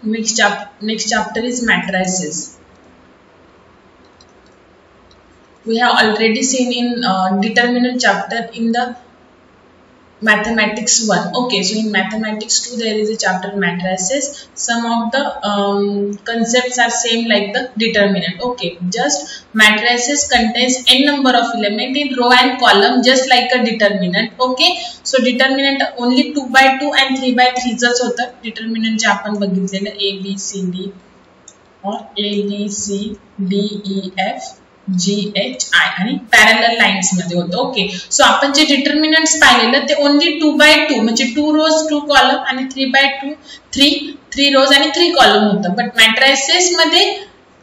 Next chapter is matrices. We have already seen in determinant chapter in the mathematics 1. Okay, so in mathematics 2 there is a chapter matrices. Some of the concepts are same like the determinant. Okay, just matrices contains n number of element in row and column just like a determinant. Okay, so determinant only 2 by 2 and 3 by 3 च होतं. determinant चे आपण बघितलेलं A B C D or A B C D E F G H I आणि parallel lines मध्ये होतं. Okay, so आपण जे डिटर्मिनंट्स पाहिलेलं ते ओनली 2 by 2 म्हणजे 2 rows 2 column आणि 3 by 2 3 rows आणि 3 column होतं. बट मॅट्रिसेस मध्ये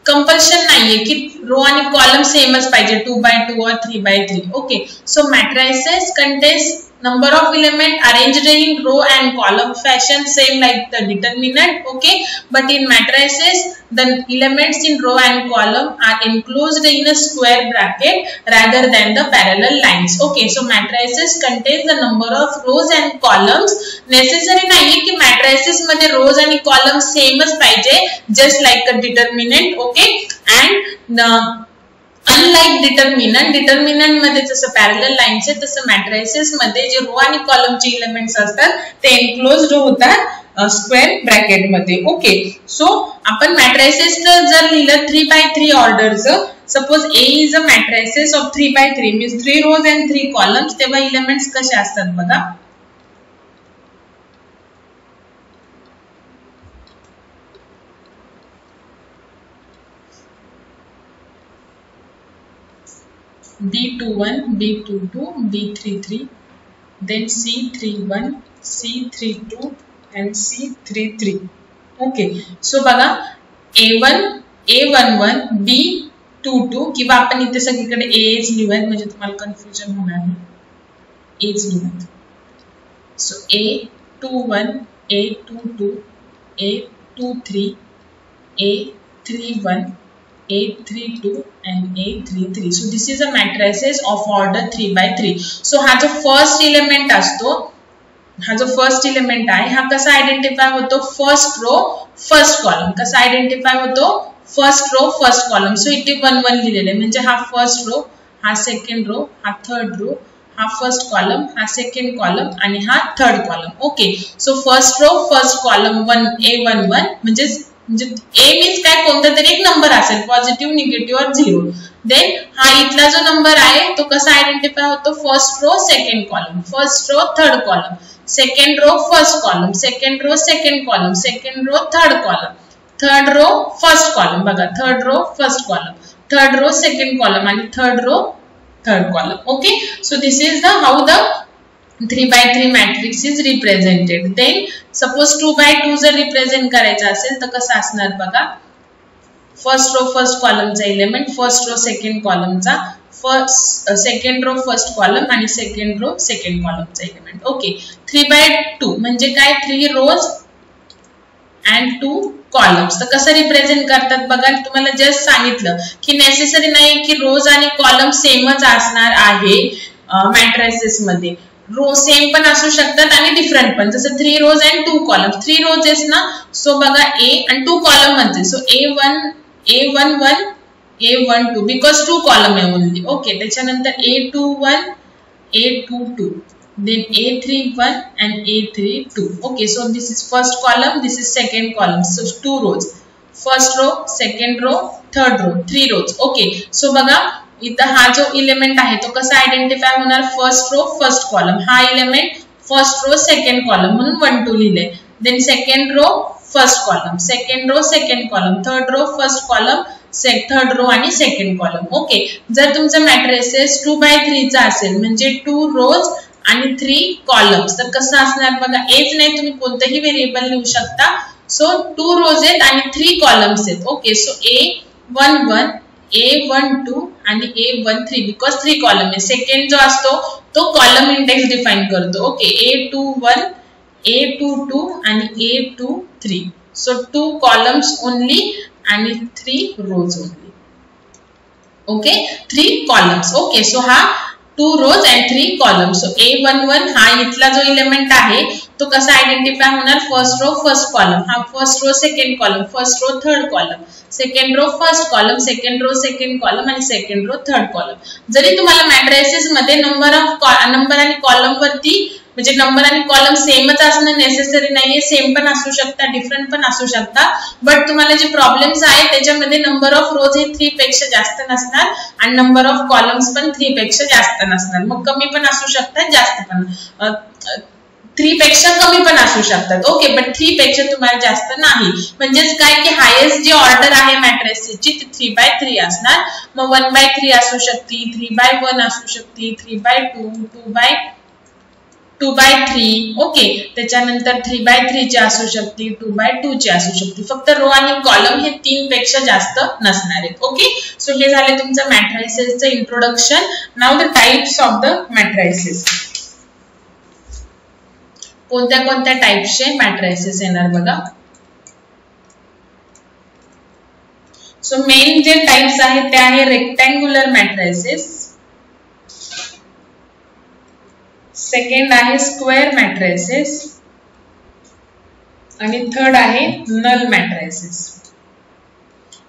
कंपल्शन नाहीये की रो आणि कॉलम सेमच पाहिजे 2 by 2 or 3 by 3. Okay, so matrices contains number of element arranged in row and column fashion same like the determinant. Okay, but in matrices the elements in row and column are enclosed in a square bracket rather than the parallel lines. Okay, so matrices contains the number of rows and columns. Necessary nahi ki matrices मध्ये rows आणि columns same च पाहिजे just like a determinant. Okay, and unlike determinant मध्ये जसं parallel lines आहे तसं matrices मध्ये जे रो आणि कॉलमचे एलिमेंट्स असतात ते एन्क्लोज्ड होतात स्क्वेअर ब्रॅकेट मध्ये. ओके, सो आपण मॅट्रिसेस जर लिहिलं 3 by 3 ऑर्डरचं, suppose A is a matrices of 3 by 3 means 3 rows and 3 columns, तेव्हा एलिमेंट्स कसे असतात बघा. B21, B22, B33, then C31, C32 and C33. Okay, so बघा A1, A11, B22 किंवा आपण इथे सगळीकडे A's लिहूयात म्हणजे तुम्हाला कन्फ्युजन होणार नाही. A's लिहूयात. So A21, A22, A23, A31, A32 and A33. So this is a matrices of order 3 by 3. So हा जो फर्स्ट एलिमेंट असतो, हा जो फर्स्ट एलिमेंट आहे हा कसा आयडेंटिफाय होतो, फर्स्ट रो फर्स्ट कॉलम. कसा आयडेंटिफाय होतो, first row first column. So इथे 1 1 लिहिलेलं आहे म्हणजे हा फर्स्ट रो, हा सेकंड रो, हा थर्ड रो, हा फर्स्ट कॉलम, हा सेकंड कॉलम आणि हा third column. Okay, so first row first column 1 A11 म्हणजे A मीन्स काय, कोणता तरी एक नंबर असेल, पॉझिटिव्ह निगेटिव्ह और 0. देन हा इथला जो नंबर आहे तो कसा आयडेंटिफाय होतो, first row second column, first row third column, second row first column, second row second column, second row third column, third row first column. बघा third row first column, third row second column आणि third row third column. Okay, so this is the how the 3 by 3 matrix is represented. Then suppose 2 by 2 जर represent करायचं असेल तर कसं असणार बघा, first row first कॉलमचा एलिमेंट, फर्स्ट रो सेकंड कॉलमचा, सेकंड रो फर्स्ट कॉलम आणि सेकंड रो सेकंड कॉलमचा एलिमेंट. ओके, 3 by 2 म्हणजे काय, 3 rows and 2 columns. तर कसं रिप्रेझेंट करतात बघा, तुम्हाला जस्ट सांगितलं की नेसेसरी नाही की रोज आणि कॉलम सेमच असणार आहे मॅट्रिसेस मध्ये. रो सेम पण असू शकतात आणि डिफरंट पण, जसं 3 rows and 2 columns. 3 rows आहेत ना, सो बघा A आणि 2 column म्हणजे so A11, A12 because 2 column आहे ओनली. ओके, त्याच्यानंतर A21, A22, then A31 and A32. Okay, so this is first column, this is second column. So 2 rows, first row, second row, third row, 3 rows. Okay, so बघा इथं हा जो element आहे तो कसा identify होणार, first row first column, हा element first row second column म्हणून 1 2 लिहिले. Then second row first column, second row second column, third row first column, third row आणि सेकंड कॉलम. ओके, जर तुमचं मॅट्रिसेस 2 by 3 चा असेल म्हणजे 2 rows आणि 3 columns, तर कसं असणार बघा, एच नाही तुम्ही कोणतेही व्हेरिएबल लिहू शकता. सो 2 rows आहेत आणि 3 columns आहेत. ओके, सो A11, A12 आणि A13 बिकॉज 3 column आहे. सेकंड जो असतो तो कॉलम इंडेक्स डिफाइन करतो. ओके, A21, A22 आणि A23. सो 2 columns ओनली आणि 3 rows only. Okay, 3 columns. Okay, so हा 2 rows and 3 columns. So A11 हा इथला जो एलिमेंट आहे तो कसा आयडेंटिफाय होणार, फर्स्ट रो फर्स्ट कॉलम, हा first row second column, first row third column, second row first column, second row second column आणि सेकंड रो थर्ड कॉलम. जरी तुम्हाला मॅट्रिसेस मध्ये नंबर आणि कॉलम वरती म्हणजे नंबर आणि कॉलम सेमच असणं नेसेसरी नाहीये, सेम पण असू शकता, डिफरंट पण असू शकता, बट तुम्हाला जे प्रॉब्लेम्स आहेत त्याच्यामध्ये नंबर ऑफ रोज हे 3 पेक्षा जास्त नसणार आणि नंबर ऑफ कॉलम्स पण 3 पेक्षा जास्त नसणार. मग कमी पण असू शकतात, जास्त पण 3 पेक्षा कमी पण असू शकतात. ओके, बट 3 पेक्षा तुम्हाला जास्त नाही. म्हणजेच काय की हायेस्ट जी ऑर्डर आहे मॅट्रिसेसची ती 3/3 असणार. मग 1/3 असू शकते, 3/1 असू शकते, 3/2, 2/3. ओके, त्याच्यानंतर 3/3 ची असू शकते, 2/2 ची असू शकते. फक्त रो आणि कॉलम हे 3 पेक्षा जास्त नसणार आहेत. ओके, सो हे झाले तुमचं मॅट्रिसेसचं introduction. Now the types of the matrices. कोणत्या कोणत्या टाइप्सचे मॅट्रिसेस येणार बघा. सो मेन जे टाइप्स आहेत ते आहे रेक्टँग्युलर मॅट्रिसेस, सेकंड आहे स्क्वेअर मॅट्रिसेस आणि थर्ड आहे null matrices.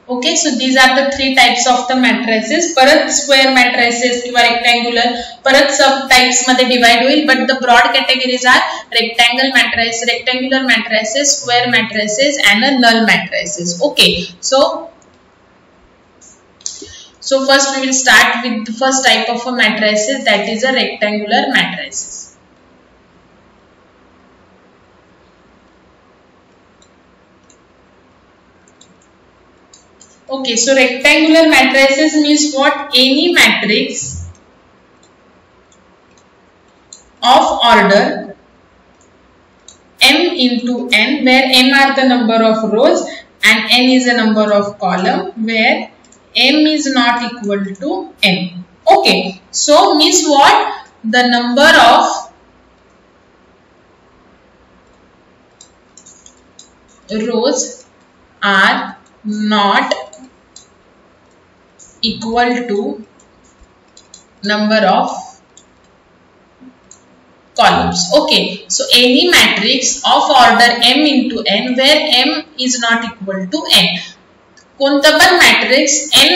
Okay, so these are the 3 types of the matrices. परत स्क्वेअर मॅट्रिसेस किंवा रेक्टँग्युलर परत सब टाइप्स मध्ये डिवाइड होईल, but the broad categories are rectangular matrices, square matrices and a null matrices. Okay, So first we will start with the first type of a matrices, that is a rectangular matrices. Okay, so rectangular matrices means what? Any matrix of order m into n, where m are the number of rows and n is the number of column, where m is not equal to n. Okay, so means what? The number of rows are not equal to number of columns. Okay, so any matrix of order m into n where m is not equal to n. कोणता पण matrix m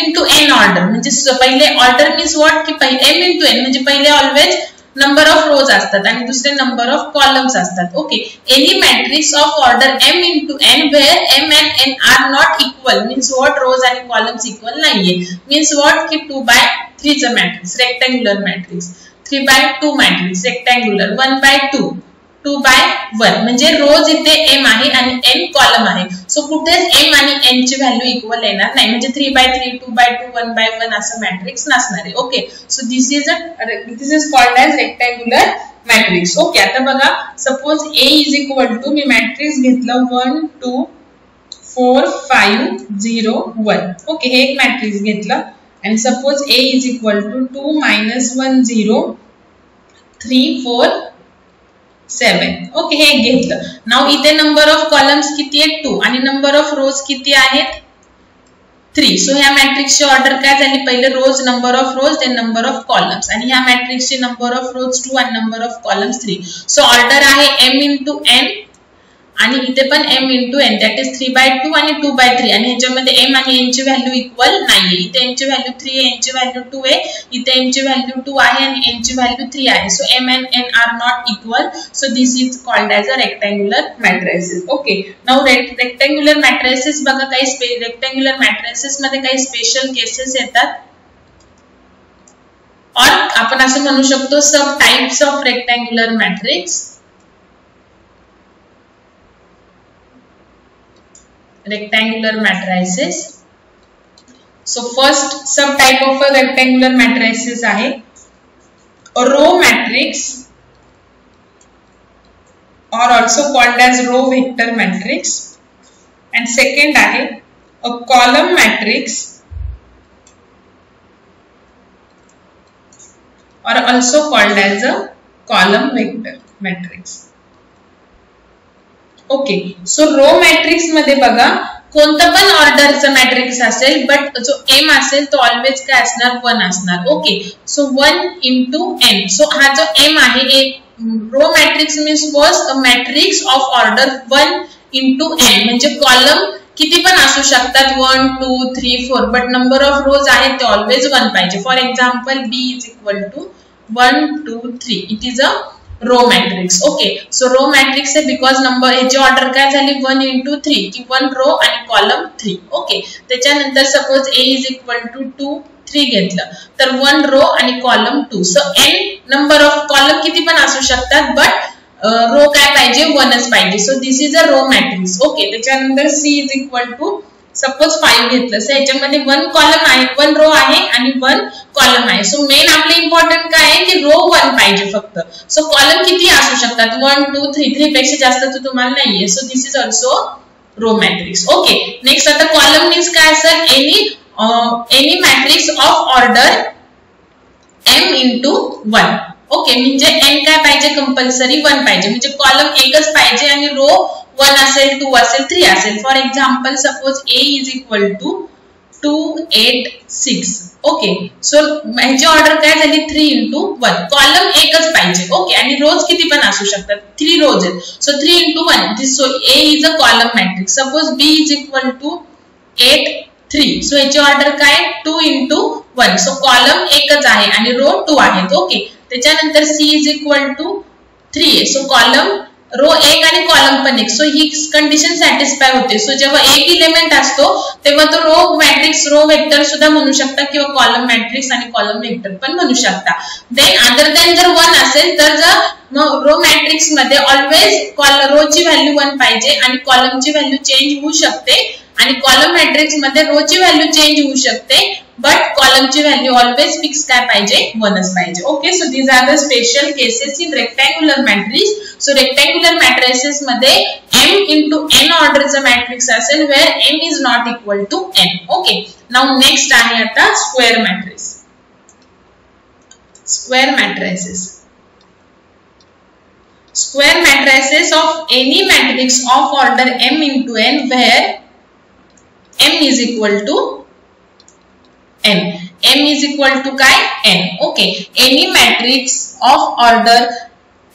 into n order, म्हणजे पहिले order means what की m into n म्हणजे पहिले always number of रोज असतात आणि दुसरे नंबर ऑफ कॉलम्स असतात. Okay, any matrix of order m into n where m and n are not equal means what, rows आणि कॉलम्स इक्वल नाहीये. Means what की 2/3 च matrix, rectangular matrix, 3/2 matrix rectangular, 1/2, 2/1 म्हणजे rows इथे m आहे आणि n column आहे. So कुठेच m आणि n ची व्हॅल्यू इक्वल येणार नाही, म्हणजे 3/3, 2/2, 1/1 असं मॅट्रिक्स नसणार आहे. Okay, so this is called as rectangular matrix. Okay, आता बघा, suppose A is equal to, मी मॅट्रिक्स घेतलं 1 2 4 5 0 1. ओके, हे एक मॅट्रिक्स घेतलं आणि suppose A is equal to 2 -1 0 3 4 7. Okay, हे घेतलं. नाउ इथे नंबर ऑफ कॉलम्स किती आहेत 2 आणि नंबर ऑफ रोज किती आहेत 3. सो ह्या मॅट्रिक्सची ऑर्डर काय झाली, पहिले rows, number of rows, then number of columns, आणि ह्या मॅट्रिक्सची नंबर ऑफ रोज 2 आणि number of columns 3. So order आहे m into n आणि इथे पण m into n, that is 3/2 आणि 2/3, आणि ह्याच्यामध्ये m आणि n ची व्हॅल्यू इक्वल नाहीये. इथे m ची व्हॅल्यू 3 आहे, n ची व्हॅल्यू 2 आहे, इथे m ची व्हॅल्यू 2 आहे आणि n ची व्हॅल्यू 3 आहे. So m and n are not equal, so this is called as a rectangular matrices. Okay, now rectangular matrices बघा, काही रेक्टँग्युलर मॅट्रिसेस मध्ये काही स्पेशल केसेस येतात, और आपण असं म्हणू शकतो sub types of rectangular matrix. Rectangular matrices. So first sub type of a rectangular matrices आहे row matrix or also called as row vector matrix, and second आहे a column matrix or also called as a column vector matrix. Okay, so row matrix मध्ये बघा, कोणतं पण ऑर्डरचं matrix असेल, but जो m असेल तो ऑलवेज काय असणार 1 असणार. Okay, so 1 into n. So हा जो m आहे row matrix means was a matrix of order 1 into n, म्हणजे कॉलम किती पण असू शकतात 1 2 3 4, बट नंबर ऑफ रोज आहेत ते ऑलवेज 1 पाहिजे. For example b is equal to 1 2 3, it is a row matrix. Okay, so row matrix आहे बिकॉज नंबर याची ऑर्डर काय झाली 1 into 3 की 1 रो आणि कॉलम 3. ओके, त्याच्यानंतर suppose a is equal to 2 3 घेतलं तर 1 रो आणि column 2. So n number of column किती पण असू शकतात बट रो काय पाहिजे 1च पाहिजे. So this is a row matrix. Okay, त्याच्यानंतर c is equal to suppose 5 घेतलं, सो याच्यामध्ये 1 कॉलम आहे 1 रो आहे आणि 1 कॉलम आहे. सो मेन आपले इम्पॉर्टंट काय आहे की रो 1 पाहिजे फक्त. सो कॉलम किती असू शकतात 1 2 3, 3 पेक्षा जास्त तर तुम्हाला नाहीये. So this is also row matrix. Okay, next आता कॉलम मीन्स काय असेल any matrix of order m into 1. Okay, म्हणजे n काय पाहिजे कंपल्सरी 1 पाहिजे, म्हणजे कॉलम एकच पाहिजे आणि रो 1 असेल 2 असेल 3 असेल. For example suppose a is equal to 2 8 6. Okay, so ह्याची ऑर्डर काय झाली 3 into 1, कॉलम एकच पाहिजे. ओके, आणि रोज किती पण असू शकतात 3 रोज आहेत. So 3 into 1, so a is a column matrix. Suppose b is equal to 8 3, so याची ऑर्डर काय 2 into 1, सो कॉलम एकच आहे आणि रो 2 आहेत. ओके, त्याच्यानंतर c इज इक्वल टू 3 आहे, सो कॉलम रो 1 आणि कॉलम पण 1. सो ही कंडिशन सॅटिस्फाय होते. सो जेव्हा एक इलेमेंट असतो तेव्हा तो रो मॅट्रिक्स रो वेक्टर सुद्धा म्हणू शकता किंवा कॉलम मॅट्रिक्स आणि कॉलम वेक्टर पण म्हणू शकता. देन अदर दॅन जर 1 असेल तर रो मॅट्रिक्स मध्ये ऑलवेज रो ची व्हॅल्यू 1 पाहिजे आणि कॉलमची व्हॅल्यू चेंज होऊ शकते आणि कॉलम मॅट्रिक्स मध्ये रो ची व्हॅल्यू चेंज होऊ शकते बट कॉलमची व्हॅल्यू ऑलवेज फिक्स काय पाहिजे 1च पाहिजे. Okay, so these are the special cases in rectangular matrix. So rectangular matrices मध्ये m into n ऑर्डरचा मॅट्रिक्स असेल where m is not equal to n. Okay, now next आहे आता square matrix. Square matrices, square matrices of any matrix of order m into n where m is equal to n. m is equal to काय n. Okay, any matrix of order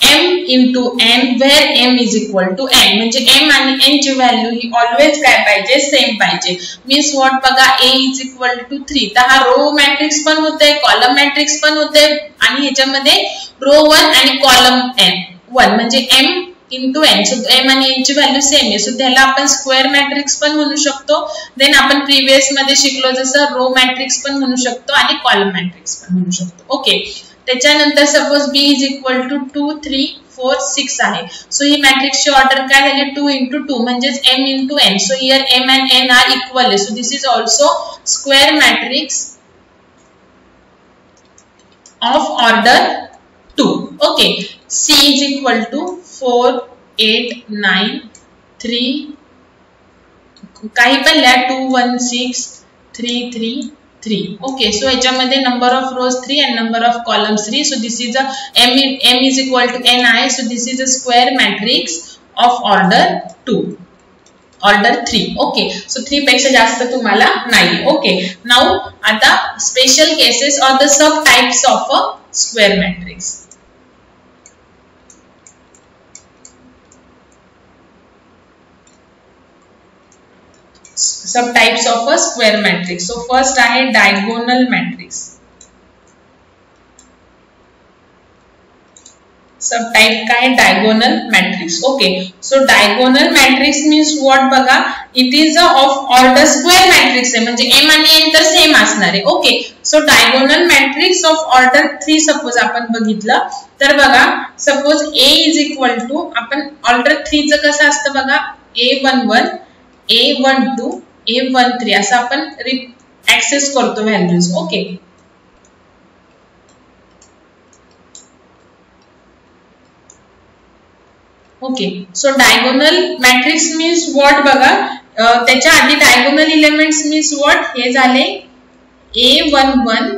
m into n where m is equal to n, म्हणजे m आणि n ची value ही always काय पाहिजे same पाहिजे. Means what बघा a is equal to 3, तर हा रो मॅट्रिक्स पण होते कॉलम मॅट्रिक्स पण होते आणि ह्याच्यामध्ये रो 1 आणि कॉलम n 1 म्हणजे m into n. So m आणि n ची व्हॅल्यू सेम आहे. सो त्याला आपण स्क्वेअर मॅट्रिक्स पण म्हणू शकतो. देन आपण प्रिव्हियस मध्ये शिकलो जसं रो मॅट्रिक्स पण म्हणू शकतो आणि कॉलम मॅट्रिक्स पण म्हणू शकतो. ओके, त्याच्यानंतर suppose b is equal to 2 3 4 6 आहे. सो ही मॅट्रिक्सची ऑर्डर काय झाली 2 into 2 म्हणजेच m into n. So here m and n are equal आहे. So this is also square matrix of order 2. Okay, c is equal to 4 8 9 3 काही पण लिहा 2 1 6 3 3 3. Okay, so याच्यामध्ये number of rows 3 and number of columns 3. So this is a m is equal to n आहे. So this is a square matrix of order 2 order 3. Okay, so 3 पेक्षा जास्त तुम्हाला नाही. Okay, now आता special cases or the sub types of a square matrix. Sub types of a square matrix. So first आहे diagonal matrix. Sub type काय diagonal matrix. Okay, so diagonal matrix means what बघा it is of order square matrix आहे म्हणजे m आणि n तर same असणार आहे. Okay, so diagonal matrix of order 3 suppose आपण बघितलं तर बघा suppose a is equal to आपण ऑर्डर 3 चं कसं असतं बघा a11 a12 a13 असं आपण ऍक्सेस करतो values. Okay, okay, so diagonal matrix means what बघा त्याच्या आधी डायगोनल इलेमेंट्स मीन्स व्हॉट हे झाले a11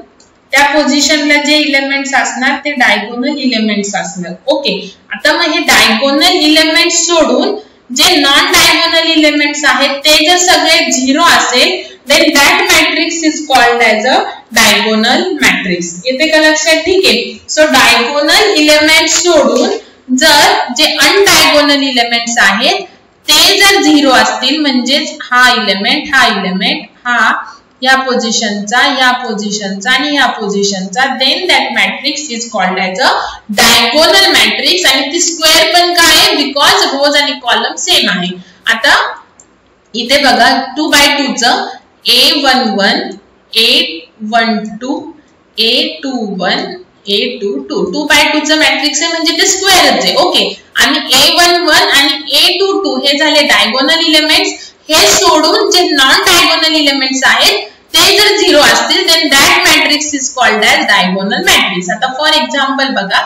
त्या पोझिशनला जे इलेमेंट्स असणार ते डायगोनल इलेमेंट्स असणार. ओके, आता मग हे डायगोनल इलेमेंट्स सोडून जे नॉन डायगोनल इलेमेंट्स आहेत ते जर सगळे 0 असेल then that matrix is called as a diagonal matrix. येते का लक्षात? ठीक आहे. सो डायगोनल एलिमेंट सोडून जर जे अनडायगोनल एलिमेंट्स आहेत ते जर 0 असतील म्हणजेच हा एलिमेंट हा या पोझिशनचा आणि या पोझिशनचा, then that matrix is called as a diagonal matrix. आणि ती स्क्वेअर पण काय आहे? बिकॉज रोज आणि कॉलम सेम आहे. आता इथे बघा 2x2 चं A11 A12 A21 A22 2x2 चं मॅट्रिक्स आहे म्हणजे ते स्क्वेअरच आहे. ओके. आणि A11 आणि A22 हे झाले डायगोनल एलिमेंट्स. हे सोडून जे नॉन डायगोनल एलिमेंट्स आहेत ते जर 0 असतील then that matrix is called as diagonal matrix. आता फॉर एक्झाम्पल बघा,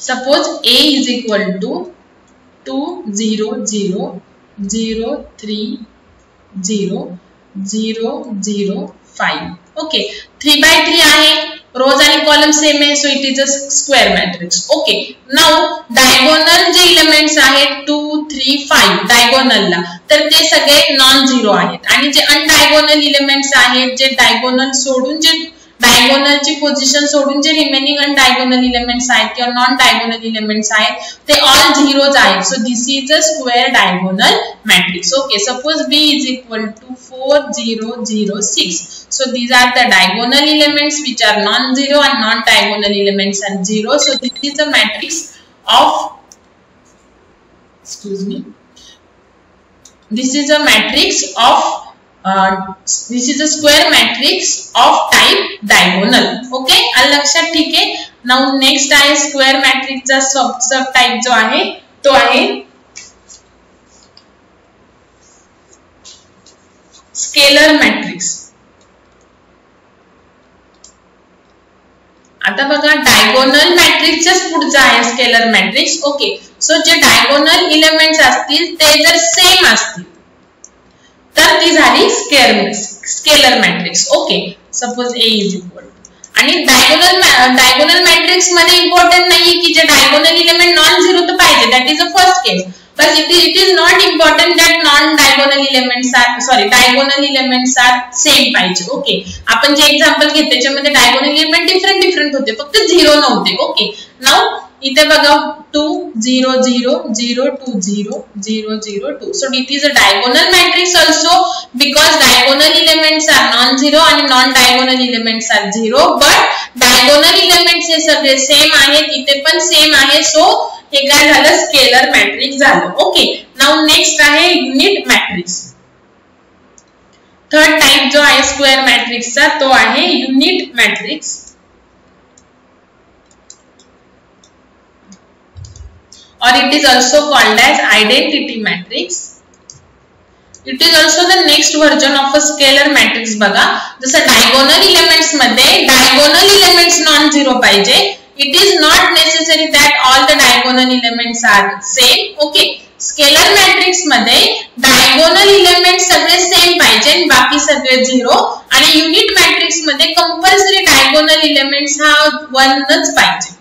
suppose A is equal to 2 0 0 0 3 0 0 0 5. Okay. 3x3 आहे, रोज आणि कॉलम सेम आहे, so it is a square matrix. Okay. Now diagonal जे एलिमेंट्स आहेत 2 3 5 डायगोनलला, तर ते सगळे नॉन झिरो आहेत. आणि जे अनडायगोनल एलिमेंट्स आहेत, जे डायगोनल सोडून जे डायगोनलची पोझिशन सोडून जे रिमेनिंग अनडायगोनल एलिमेंट्स आहेत किंवा नॉन डायगोनल एलिमेंट्स आहेत ते ऑल झिरोज आहेत. So this is a square diagonal matrix. Okay. Suppose B is equal to 4 0 0 6. So these are the diagonal elements which are non-zero and non-diagonal elements are 0. So this is a matrix of, this is a matrix of this is a square matrix of type diagonal. Okay, लक्षात? ठीक आहे. Now next आहे square मॅट्रिक्सचा सब type जो आहे तो आहे scalar matrix. आता बघा डायगोनल मॅट्रिक्सच्याच पुढचा आहे स्केलर मॅट्रिक्स. ओके. सो जे डायगोनल एलिमेंट्स असतील ते जर सेम असतील तर ती झाली scalar matrix. Okay. Suppose A is equal. आणि डायगोनल मॅट्रिक्स मध्ये इम्पॉर्टंट नाही की जे डायगोनल एलिमेंट नॉन झिरो तर पाहिजे, that is a first case. But it is not important that non-diagonal elements are, sorry, diagonal elements are same पाहिजे. Okay. आपण जे एक्झाम्पल घेतले त्याच्यामध्ये डायगोनल एलिमेंट डिफरंट होते, फक्त 0 नव्हते. ओके. नाउ इथे बघा 2 0 0 0 2 0 0 0 2. So it is a diagonal matrix also because diagonal elements are non-zero and non-diagonal elements are 0. But diagonal elements हे सगळे सेम आहेत, इथे पण सेम आहे. सो हे काय झालं? स्केलर मॅट्रिक्स झालं. ओके. नाउ नेक्स्ट आहे युनिट मॅट्रिक्स. थर्ड टाइप जो आहे स्क्वेअर मॅट्रिक्सचा तो आहे unit matrix. or it is also called as identity matrix. It is also the next version of a scalar matrix. बघा, जसं diagonal elements मध्ये diagonal elements non-zero पाहिजे. It is not necessary that all the diagonal elements are same. Okay. Scalar matrix मध्ये diagonal elements सगळे same पाहिजे, बाकी सगळे 0. आणि unit matrix मध्ये compulsory diagonal elements हा 1च पाहिजे.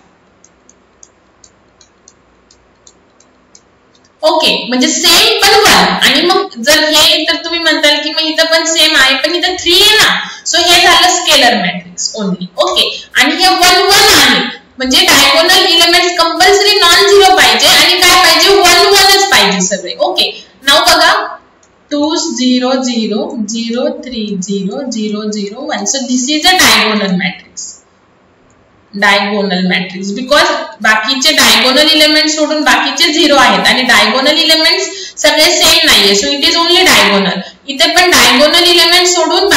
ओके. म्हणजे सेम पण 1. आणि मग जर हे तर तुम्ही म्हणताल की मग इथं पण सेम आहे पण इथं 3 आहे ना, सो हे झालं स्केलर मॅट्रिक्स ओनली. ओके. आणि हे 1 1 आहे म्हणजे diagonal elements compulsory non zero पाहिजे आणि काय पाहिजे? 1 1च पाहिजे सगळे. ओके. नाउ बघा 2 0 0 0 3 0 0 0 1. So this is a diagonal matrix. Diagonal matrix because बाकीचे डायगोनल एलिमेंट्स सोडून बाकीचे 0 आहेत आणि डायगोनल एलिमेंट्स सगळे सेम नाहीये, so it is only diagonal. इथे पण डायगोनल एलिमेंट सोडून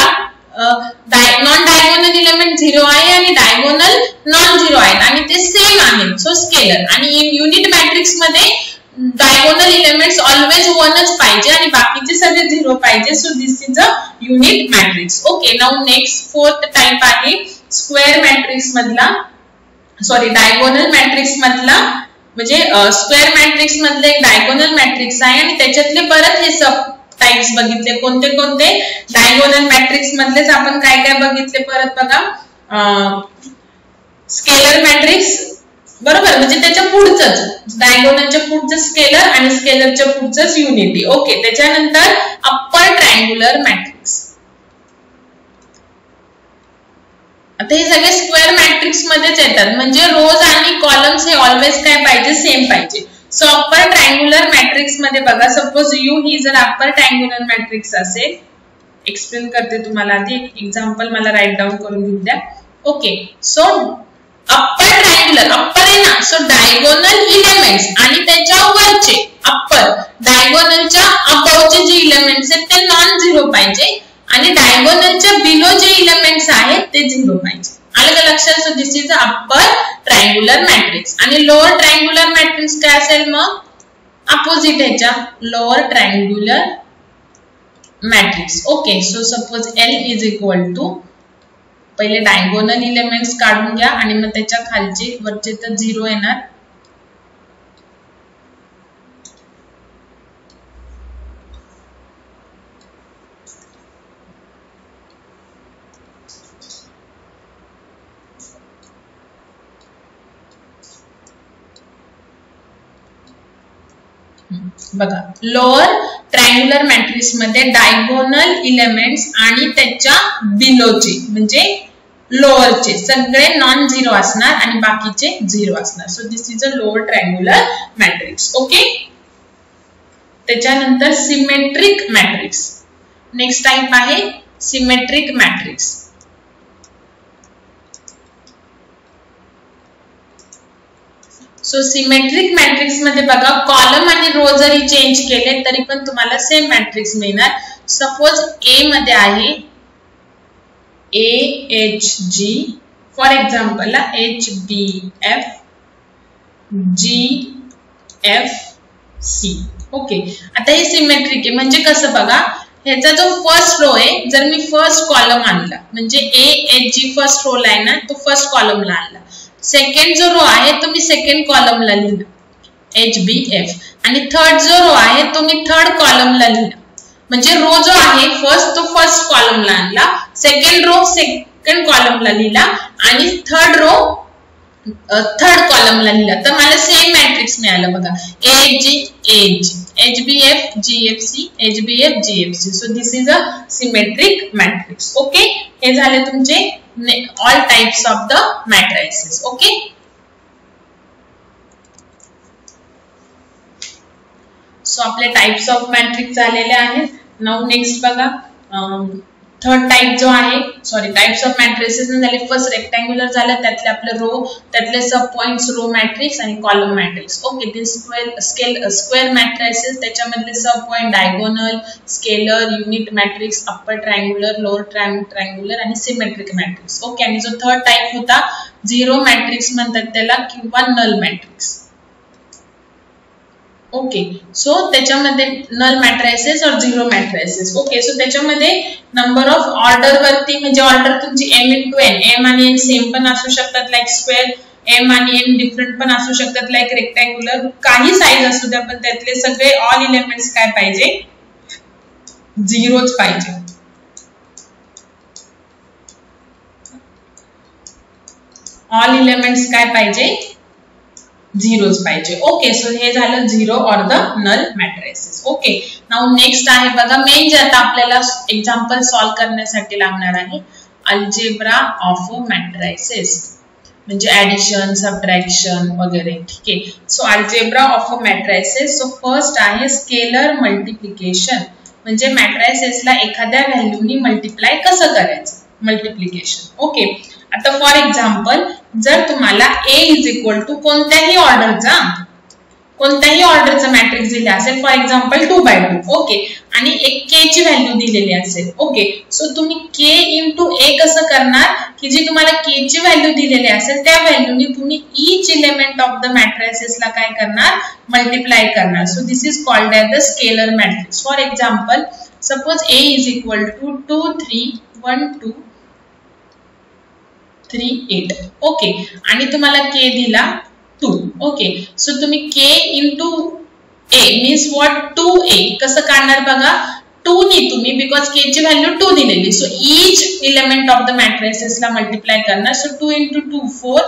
नॉन डायगोनल एलिमेंट 0 आहे आणि डायगोनल नॉन 0 आहेत आणि ते सेम आहेत, सो स्केलर. आणि इन युनिट मॅट्रिक्स मध्ये डायगोनल एलिमेंट्स ऑलवेज 1च पाहिजे आणि बाकीचे सगळे 0 पाहिजे. So this is a unit matrix. Okay. Now next fourth type आहे स्क्वेअर मॅट्रिक्स मधला, सॉरी डायगोनल मॅट्रिक्स मधला, म्हणजे स्क्वेअर मॅट्रिक्स मधले एक डायगोनल मॅट्रिक्स आहे आणि त्याच्यातले परत हे सब टाइप्स बघितले. कोणते कोणते? डायगोनल मॅट्रिक्स मधलेच आपण काय काय बघितले परत बघा. स्केलर मॅट्रिक्स बरोबर, म्हणजे त्याच्या पुढचंच डायगोनलच्या पुढचं स्केलर आणि स्केलरच्या पुढचंच युनिटी. ओके, त्याच्यानंतर अप्पर ट्रायंग्युलर मॅट्रिक्स. आता हे सगळे स्क्वेअर मॅट्रिक्स मध्येच येतात, म्हणजे रोज आणि कॉलम्स हे ऑलवेज काय पाहिजे, सेम पाहिजे. सो अप्पर ट्रायंग्युलर मॅट्रिक्स मध्ये बघा, सपोज यू ही जर अप्पर ट्रायंग्युलर मॅट्रिक्स असेल, एक्सप्लेन करते तुम्हाला आधी, एक एक्झाम्पल मला राईट डाऊन करून घेऊ द्या. Okay, so upper triangular, upper आहे ना, सो डायगोनल इलेमेंट्स आणि त्याच्यावरचे अप्पर डायगोनलच्या अबवचे जे इलेमेंट्स आहेत ते नॉन झिरो पाहिजे आणि डायगोनलच्या बिलो जे इलेमेंट्स आहेत ते झिरो पाहिजे. आलं का लक्षात? So this is upper triangular matrix. आणि लोअर ट्रायंग्युलर मॅट्रिक्स काय असेल मग? अपोजिट ह्याच्या lower triangular matrix. Okay, so suppose L is equal to, पहिले डायगोनल इलेमेंट्स काढून घ्या आणि मग त्याच्या खालचे वरचे तर झिरो येणार. बघा, लोअर ट्रायंग्युलर मॅट्रिक्स मध्ये डायगोनल इलेमेंट्स आणि त्याच्या बिलोचे म्हणजे लोअरचे सगळे नॉन झिरो असणार आणि बाकीचे झिरो असणार. So this is a lower triangular matrix. Okay, त्याच्यानंतर सिमेट्रिक मॅट्रिक्स. नेक्स्ट टाइप आहे symmetric matrix. So symmetric matrix मध्ये बघा, कॉलम आणि रो जरी चेंज केले तरी पण तुम्हाला सेम मॅट्रिक्स मिळणार. सपोज ए मध्ये आहे AHG, for example HBF GFC. Okay, आता हे सिमेट्रिक आहे म्हणजे कसं बघा, ह्याचा जो फर्स्ट रो आहे, जर मी फर्स्ट कॉलम आणला म्हणजे AHG फर्स्ट रोला आहे ना, तो फर्स्ट कॉलमला आणला. सेकंड जो रो आहे तो मी सेकंड कॉलमला लिहिला HBF आणि थर्ड जो रो आहे तो मी थर्ड कॉलमला लिहिला. म्हणजे रो जो आहे फर्स्ट तो फर्स्ट कॉलमला आणला, सेकंड रो सेकंड कॉलमला लिहिला आणि थर्ड रो थर्ड कॉलमला लिहिला. तर मला सेम मॅट्रिक्स मिळालं बघा, AHG HBF GFC HBF GFC. So this is a symmetric matrix. Okay, हे झाले तुमचे all types of the matrices. Okay, so आपले types of matrix झालेले आहेत. now next बघा, थर्ड टाइप जो आहे, सॉरी टाइप्स ऑफ मॅट्रिसेस झाले. फर्स्ट रेक्टँग्युलर झालं, त्यातले आपले रो, त्यातले सब पॉइंट्स रो मॅट्रिक्स आणि कॉलम मॅट्रिक्स. ओके, ते स्क्वेअर मॅट्रिसेस, त्याच्यामधले sub point diagonal, scalar, unit matrix, upper triangular, lower triangular आणि सिमेट्रिक मॅट्रिक्स. ओके, आणि जो थर्ड टाइप होता झिरो मॅट्रिक्स म्हणतात त्याला किंवा नल मॅट्रिक्स. ओके, सो त्याच्यामध्ये नल मॅट्रिसेस और झिरो मॅट्रिसेस. ओके, सो त्याच्यामध्ये नंबर ऑफ ऑर्डर वरती म्हणजे ऑर्डर तुमची m into n, m आणि n सेम पण असू शकतात लाईक स्क्वेअर, m आणि n डिफरंट पण असू शकतात लाईक रेक्टँग्युलर, काही साइज असू द्या पण त्यातले सगळे ऑल एलिमेंट्स काय पाहिजे, झिरोच पाहिजे. ऑल एलिमेंट्स काय पाहिजे, झिरोच पाहिजे. ओके, सो हे झालं zero or the null matrices. Okay, now next आहे बघा, मेन जे आता आपल्याला एक्झाम्पल सॉल्व करण्यासाठी लागणार आहे अल्जेब्रा ऑफ मॅट्रिसेस, म्हणजे ऍडिशन, सबट्रॅक्शन वगैरे. ठीक आहे, so algebra of matrices. So first आहे स्केलर मल्टिप्लिकेशन, म्हणजे मॅट्रिसेसला एखाद्या व्हॅल्यूनी मल्टिप्लाय कसं करायचं, मल्टिप्लिकेशन. ओके, आता फॉर एक्झाम्पल जर तुम्हाला A इज इक्वल टू कोणत्याही ऑर्डरचा मॅट्रिक्स दिले असेल, फॉर एक्झाम्पल 2/2. ओके, आणि एक K ची व्हॅल्यू दिलेली असेल. ओके, सो तुम्ही K into A कसं करणार की जी तुम्हाला K ची व्हॅल्यू दिलेली असेल त्या व्हॅल्यूनी तुम्ही each element of the matrices ला काय करणार, मल्टिप्लाय करणार. So this is called as the scalar matrix. For example suppose A is equal to 2 3 1 2 3 8. Okay, आणि तुम्हाला K दिला 2. ओके, सो तुम्ही K into A means what 2A कसं काढणार बघा, 2 नी तुम्ही बिकॉज K ची व्हॅल्यू 2 दिलेली, so each element of the matrices ला मल्टिप्लाय करणार. So 2 into 2 4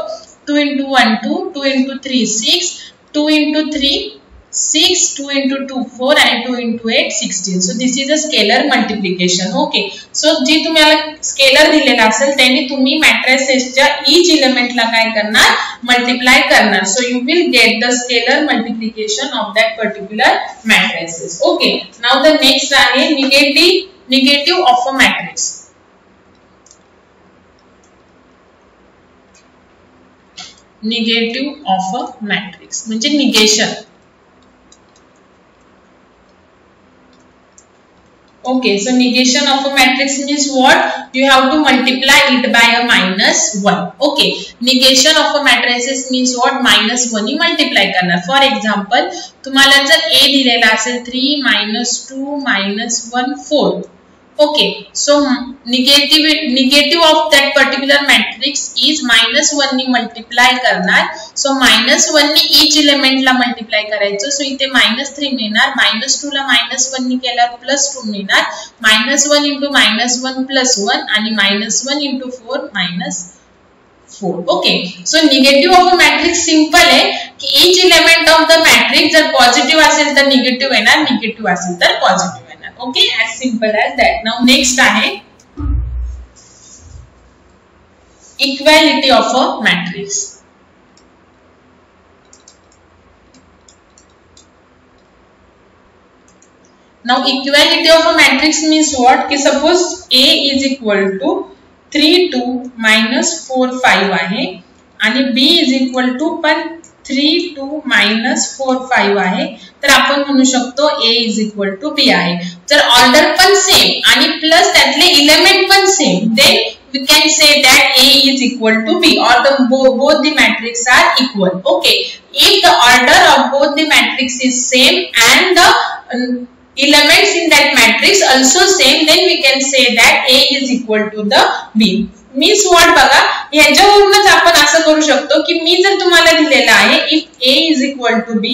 2 into 1 2, 2 into 3 6, 2 into 3 6, 2 into 2 4 and 2 into 8 16. So this is a scalar multiplication. Okay. So जी तुम्हाला स्केलर दिलेला असेल त्याने तुम्ही मॅट्रिसेसच्या each एलिमेंटला काय करणार मल्टिप्लाय करणार. So you will get the scalar multiplication of that particular matrices. Okay. Now the next आहे negative of a matrix. Negative of a matrix म्हणजे negation. Okay, so negation of a matrix means what? You have to multiply it by a -1. Okay, negation of a matrices means what? -1 he multiply करणार. For example, तुम्हाला जर A दिलेला असेल 3 -2 -1 4. Okay, so negative of that particular matrix is -1 नी multiply करणार. So -1 नी each element ला multiply करायचं. So इथे -3 मिळणार, -2 ला -1 नी केल्यावर +2 मिळणार, -1 into -1 +1 आणि -1 into 4 -4. Okay, so negative of a matrix simple आहे की each element of the matrix जर positive असेल तर negative येणार, negative असेल तर positive. Okay, as simple as that. Now next आहे equality of a matrix. Now equality of a matrix means what? कि suppose A is equal to 3 2 -4 5 आहे आणि B is equal to पण 3 2 -4 5 आहे तर आपण म्हणू शकतो A is equal to B आहे. जर ऑर्डर पण सेम आणि प्लस त्यातले एलिमेंट पण same then we can say that A is equal to B or both the matrix are equal. Okay, if the order of both the matrix is same and the elements in that matrix also same then we can say that A is equal to the B. Means what बघा ह्याच्यावरूनच आपण असं करू शकतो की मी जर तुम्हाला दिलेला आहे if A is equal to B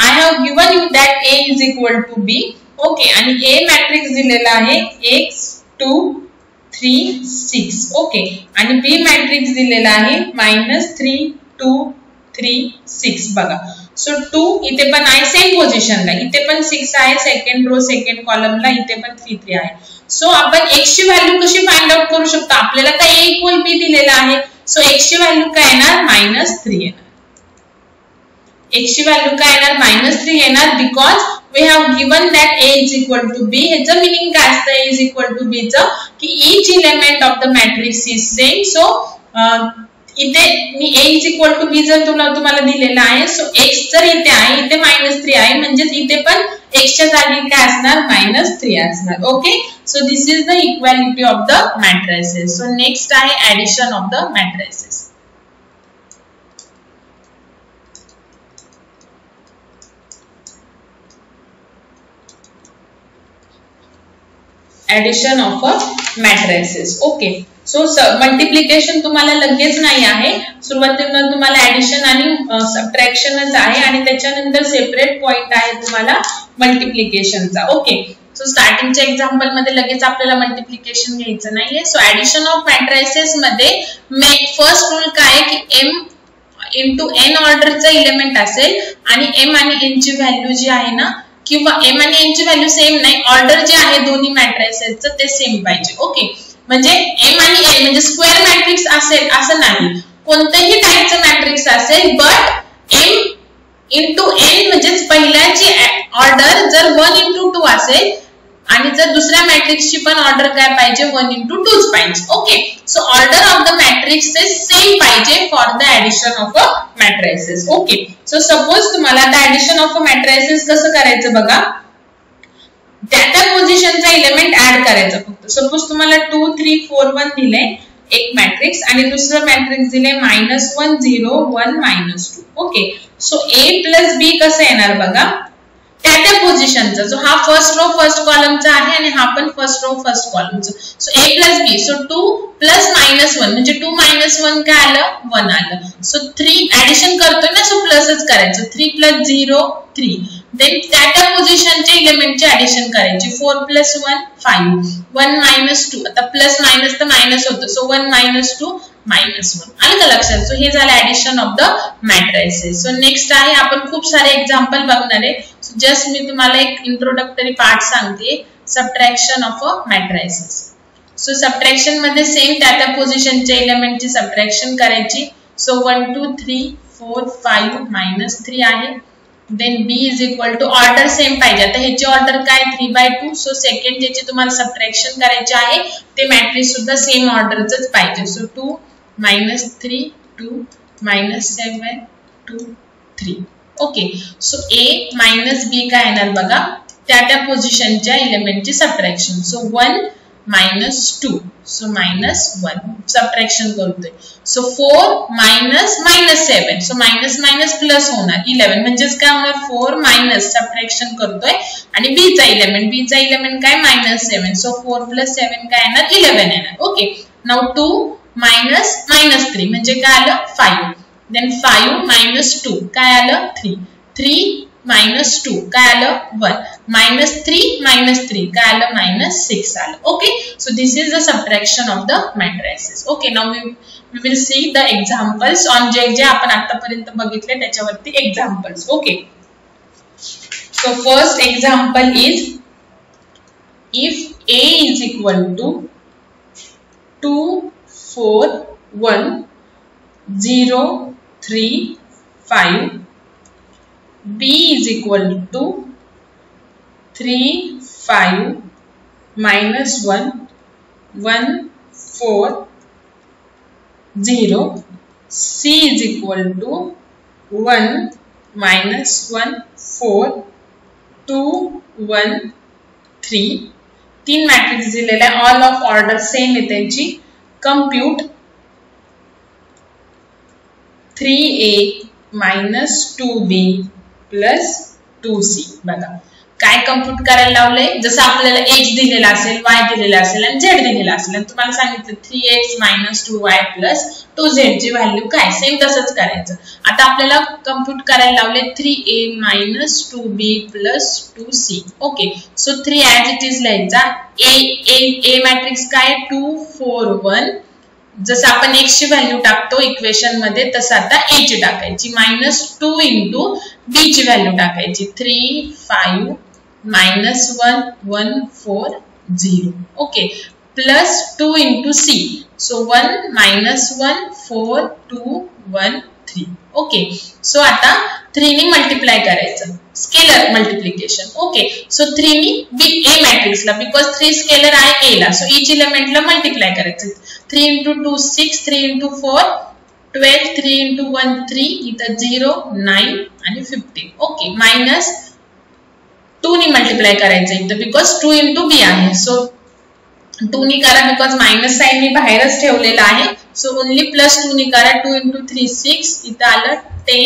I have given you that A is equal to B. Okay आणि A मॅट्रिक्स दिलेला आहे x 2 3 6. ओके आणि B मॅट्रिक्स दिलेला आहे -3 2 3 6 बघा. सो 2 इथे पण आहे सेम पोझिशनला, इथे पण 6 आहे सेकंड रो सेकंड कॉलमला, इथे पण 3 3 आहे. सो आपण x ची व्हॅल्यू कशी फाइंड आउट करू शकतो? आपल्याला काय A इक्वल B दिलेला आहे. सो x ची व्हॅल्यू काय येणार -3 येणार. x ची व्हॅल्यू काय येणार -3 येणार because we have given that A is equal to B. ह्याचं मीनिंग काय असतं A is equal to B चं की each element of the matrix is same. So इथे मी A is equal to B जर तुम्हाला दिलेला आहे सो x जर इथे आहे इथे -3 आहे म्हणजे इथे पण x च्या जागी काय असणार -3 असणार. Okay so this is the equality of the matrices. So next आहे addition of the matrices. Addition of a matrices. Okay so multiplication तुम्हाला लगेच नाही आहे, सुरुवातीला तुम्हाला ऍडिशन आणि सबट्रॅक्शनच आहे आणि त्याच्यानंतर सेपरेट पॉइंट आहे तुम्हाला मल्टिप्लिकेशनचा. ओके सो स्टार्टिंगच्या एक्झाम्पल मध्ये लगेच आपल्याला मल्टिप्लिकेशन घ्यायचं नाहीये. सो ऍडिशन ऑफ मॅट्रिसेस मध्ये फर्स्ट रूल काय की m इंटू n ऑर्डरचा एलिमेंट असेल आणि m आणि n ची व्हॅल्यू जी आहे ना किंवा m आणि n ची व्हॅल्यू सेम नाही, ऑर्डर जे आहे दोन्ही मॅट्रिसेसचं ते सेम पाहिजे. ओके म्हणजे m आणि n म्हणजे स्क्वेअर मॅट्रिक्स असेल असं नाही, कोणत्याही टाइपचं मॅट्रिक्स असेल बट m इंटू n म्हणजे पहिल्याची ऑर्डर जर 1 इंटू 2 असेल आणि जर दुसऱ्या मॅट्रिक्सची पण ऑर्डर काय पाहिजे 1 इंटू 2 पाहिजे. Okay so order of the matrices same पाहिजे for the addition of a matrices. Okay so suppose तुम्हाला the addition of a matrices कसं करायचं बघा, त्या पोझिशनचा एलिमेंट ऍड करायचा फक्त. सपोज तुम्हाला 2 3 4 1 दिले एक मॅट्रिक्स आणि दुसरं मॅट्रिक्स दिले -1 0 1 -2. Okay so A plus B कसं येणार बघा त्या पोझिशनचा, जो हा फर्स्ट रो फर्स्ट कॉलमचा आहे आणि हा पण फर्स्ट रो फर्स्ट कॉलमचा. So A plus B so 2 plus -1 म्हणजे 2 -1 काय आलं 1 आलं. सो 3 ऍडिशन करतोय ना सो प्लसच करायचं 3 + 0 3 देन त्या पोझिशनचे एलिमेंटचे ऍडिशन करायची 4 + 1 5 1 - 2 आता प्लस मायनस तर मायनस होतं सो 1 - 2 -1 आलं का लक्षात सो हे झालं addition of the matrices so next आहे आपण खूप सारे एक्झाम्पल बघणार आहे सो जस्ट मी तुम्हाला एक इंट्रोडक्टरी पार्ट सांगते subtraction of a matrices so subtraction मध्ये सेम त्या पोझिशनच्या एलिमेंटची सबट्रॅक्शन करायची सो 1 2 3 4 5 -3 आहे then b is equal to order same पाहिजे आता ह्याची ऑर्डर काय 3/2 सो सेकंड ज्याची तुम्हाला सबट्रॅक्शन करायचे आहे ते मॅट्रिक्स सुद्धा सेम ऑर्डरचंच पाहिजे so 2 -3 2 -7 2 3 okay so a b काय येणार बघा त्या पोझिशनच्या एलिमेंटची सबट्रॅक्शन सो 1 -2 सो -1 सबट्रॅक्शन करतोय सो 4 -7 सो मायनस प्लस होणार 11 म्हणजेच काय होणार 4 मायनस सबट्रॅक्शन करतोय आणि b चा एलिमेंट काय -7 सो 4 + 7 काय येणार 11 येणार ओके नाउ 2 -3 म्हणजे काय आलं 5 देन 5 - 2 काय आलं 3 3 -2 काय आलं 1 -3 काय आलं -6 आलं okay so this is the subtraction of the matrices okay now we will see the examples on जे आपण आतापर्यंत बघितले त्याच्यावरती examples okay so first example is if a is equal to 2 4 1 0 3 5 b is equal to 3 5 -1 1 4 0 c is equal to 1 -1 4 2 1 3 तीन matrix दिलेले आहे all of order same आहे त्यांची कम्प्यूट 3a - 2b + 2c बघा काय कम्प्यूट करायला लावलंय जसं आपल्याला x दिलेला असेल y दिलेला असेल आणि z दिलेला असेल आणि तुम्हाला सांगितलं 3x - 2y + 2z ची व्हॅल्यू काय सेम तसंच करायचं आता आपल्याला कम्प्यूट करायला लावले 3a - 2b + 2c okay so 3 as it is लिहायचा a मॅट्रिक्स काय 2 4 1 जसं आपण x ची व्हॅल्यू टाकतो इक्वेशन मध्ये तसं आता a ची टाकायची -2 * b ची व्हॅल्यू टाकायची 3 5 -1 1 4 0 okay plus 2 * c so 1 -1 4 2 1 3 okay so आता 3 ने मल्टिप्लाय करायचं स्केलर मल्टिप्लिकेशन ओके सो 3 ने a मॅट्रिक्सला बिकॉज 3 स्केलर आहे a ला सो each एलिमेंटला मल्टिप्लाय करायचं 3 * 2 6 3 * 4 12 3 * 1 3 इथं 0 9 आणि 15 ओके मायनस 2 ने मल्टिप्लाय करायचं इथं बिकॉज 2 * b आहे सो 2 ने करा बिकॉज मायनस साइन मी बाहेरच ठेवलेला आहे सो ओनली प्लस 2 ने करा 2 * 3 6 इथं आलं 10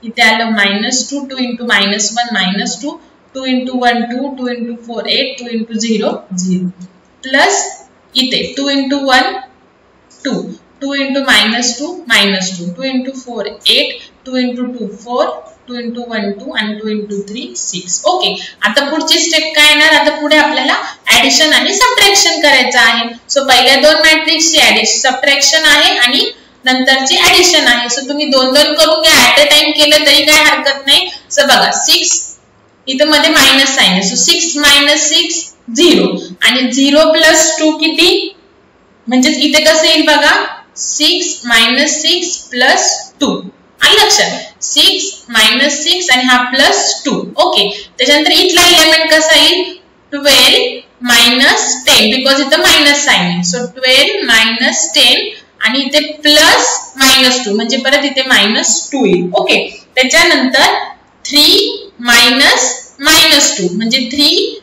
इथे आलं -2 2 * -1 -2 2 * 1 2 2 * 4 8 2 * 0 0 प्लस इथे 2 * 1 2 2 * -2 -2 2 * 4 8 2 * 2 4 2 * 1 2 आणि 2 * 3 6 ओके आता पुढची स्टेप काय येणार आता पुढे आपल्याला ऍडिशन आणि सबट्रॅक्शन करायचं आहे सो पहिल्या दोन मॅट्रिक्सची ऍडिशन सबट्रॅक्शन आहे आणि नंतरची ऍडिशन आहे सो तुम्ही दोन करून घ्या ऍट अ टाइम केलं तरी काय हरकत नाही सो बघा 6 इथं मध्ये मायनस साइन आहे सो 6 - 6 0 आणि 0 + 2 किती म्हणजे इथे कसं येईल बघा 6 - 6 + 2 आलं लक्षात 6 - 6 आणि हा +2 ओके त्याच्यानंतर इथला एलिमेंट कसा येईल 12 - 10 बिकॉज इथं मायनस साइन आहे सो 12 - 10 आणि इथे प्लस -2 म्हणजे परत इथे -2 येईल ओके त्याच्यानंतर 3 - -2 म्हणजे 3